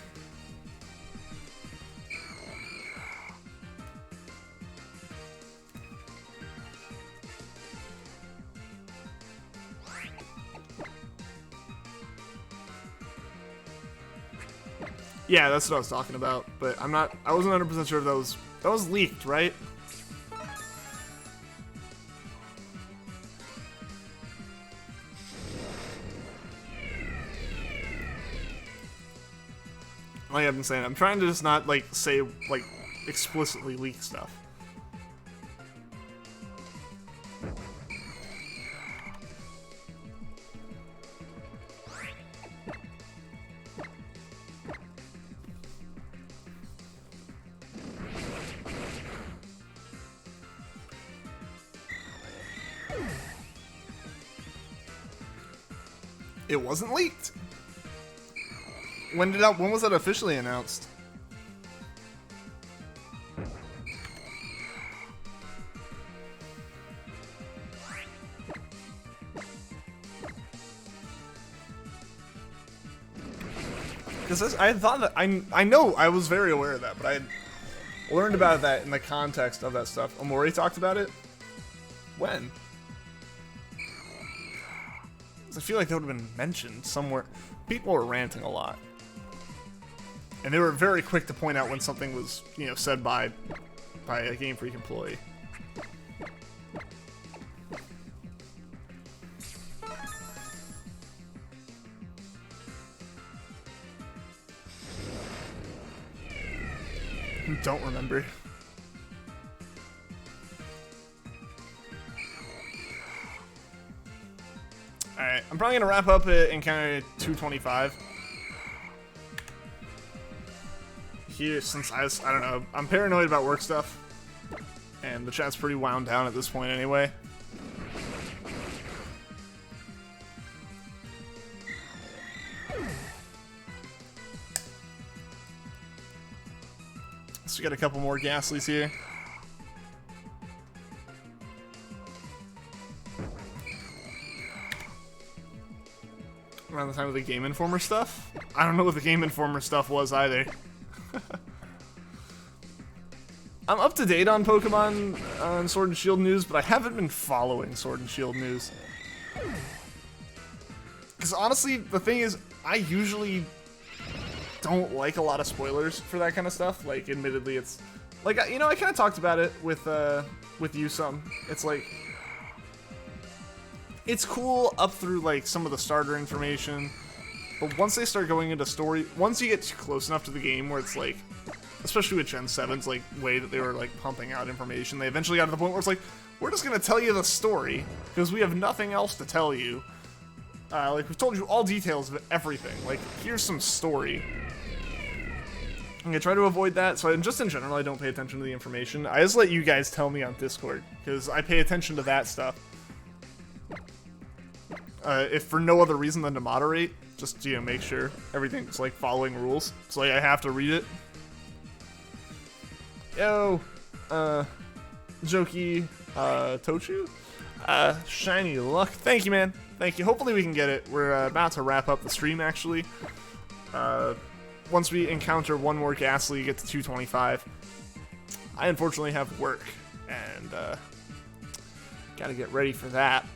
Yeah, that's what I was talking about, but I wasn't 100% sure if that was leaked, right? Like I've been saying, I'm trying to just not, like, say, like, explicitly leak stuff. It wasn't leaked. When was that officially announced? Because I thought that I know I was very aware of that, but I had learned about that in the context of that stuff. Omori talked about it. When? 'Cause I feel like that would have been mentioned somewhere. People were ranting a lot, and they were very quick to point out when something was, you know, said by a Game Freak employee. Don't remember. Alright, I'm probably gonna wrap up at Encounter 225. Here, since I don't know, I'm paranoid about work stuff. And the chat's pretty wound down at this point anyway. So we got a couple more Gastlys here. Around the time of the Game Informer stuff? I don't know what the Game Informer stuff was either. I'm up to date on Pokemon on Sword and Shield news, but I haven't been following Sword and Shield news. Because honestly, the thing is, I usually don't like a lot of spoilers for that kind of stuff. Like, admittedly, it's like, you know, I kind of talked about it with you some. It's like, it's cool up through like some of the starter information, but once they start going into story, once you get close enough to the game where it's like, especially with Gen 7's like way that they were like pumping out information, they eventually got to the point where it's like, we're just gonna tell you the story because we have nothing else to tell you. Like, we've told you all details of everything. Like, here's some story. I'm gonna try to avoid that, so just in general, I don't pay attention to the information. I just let you guys tell me on Discord, because I pay attention to that stuff. If for no other reason than to moderate, just, you know, make sure everything's, like, following rules. So, like, I have to read it. Yo, Jokey, Tochu? Shiny luck. Thank you, man. Thank you. Hopefully we can get it. We're about to wrap up the stream, actually. Once we encounter one more Gastly, get to 225. I unfortunately have work, and gotta get ready for that.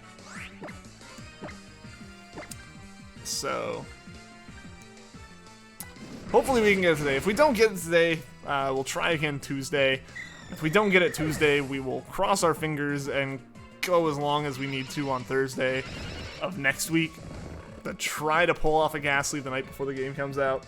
So, hopefully we can get it today. If we don't get it today, we'll try again Tuesday. If we don't get it Tuesday, we will cross our fingers and go as long as we need to on Thursday of next week to try to pull off a Gastly the night before the game comes out.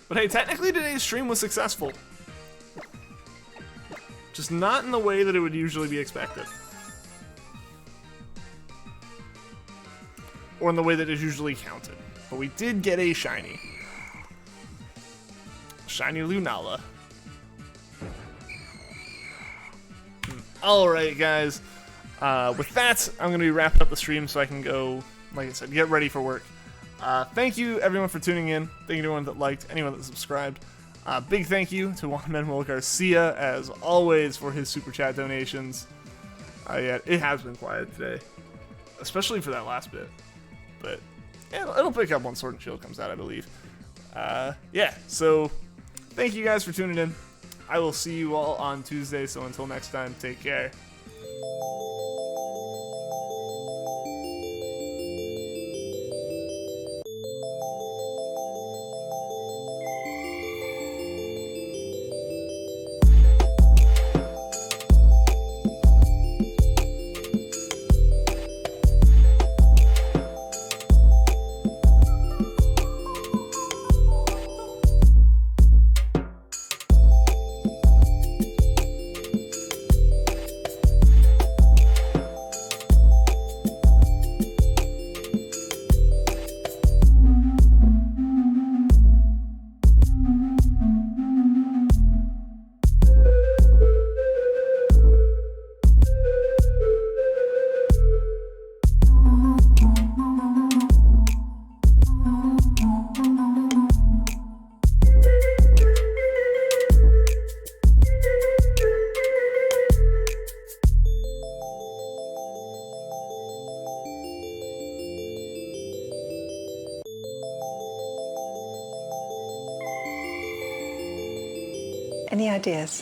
But hey, technically today's stream was successful. Just not in the way that it would usually be expected. Or in the way that is usually counted. But we did get a shiny. Shiny Lunala. Alright, guys. With that, I'm going to be wrapping up the stream so I can go, like I said, get ready for work. Thank you, everyone, for tuning in. Thank you to anyone that liked, anyone that subscribed. Big thank you to Juan Manuel Garcia, as always, for his super chat donations. Yeah, it has been quiet today, especially for that last bit. But yeah, it'll pick up once Sword and Shield comes out, I believe. Yeah, so thank you guys for tuning in. I will see you all on Tuesday, so until next time, take care. Any ideas?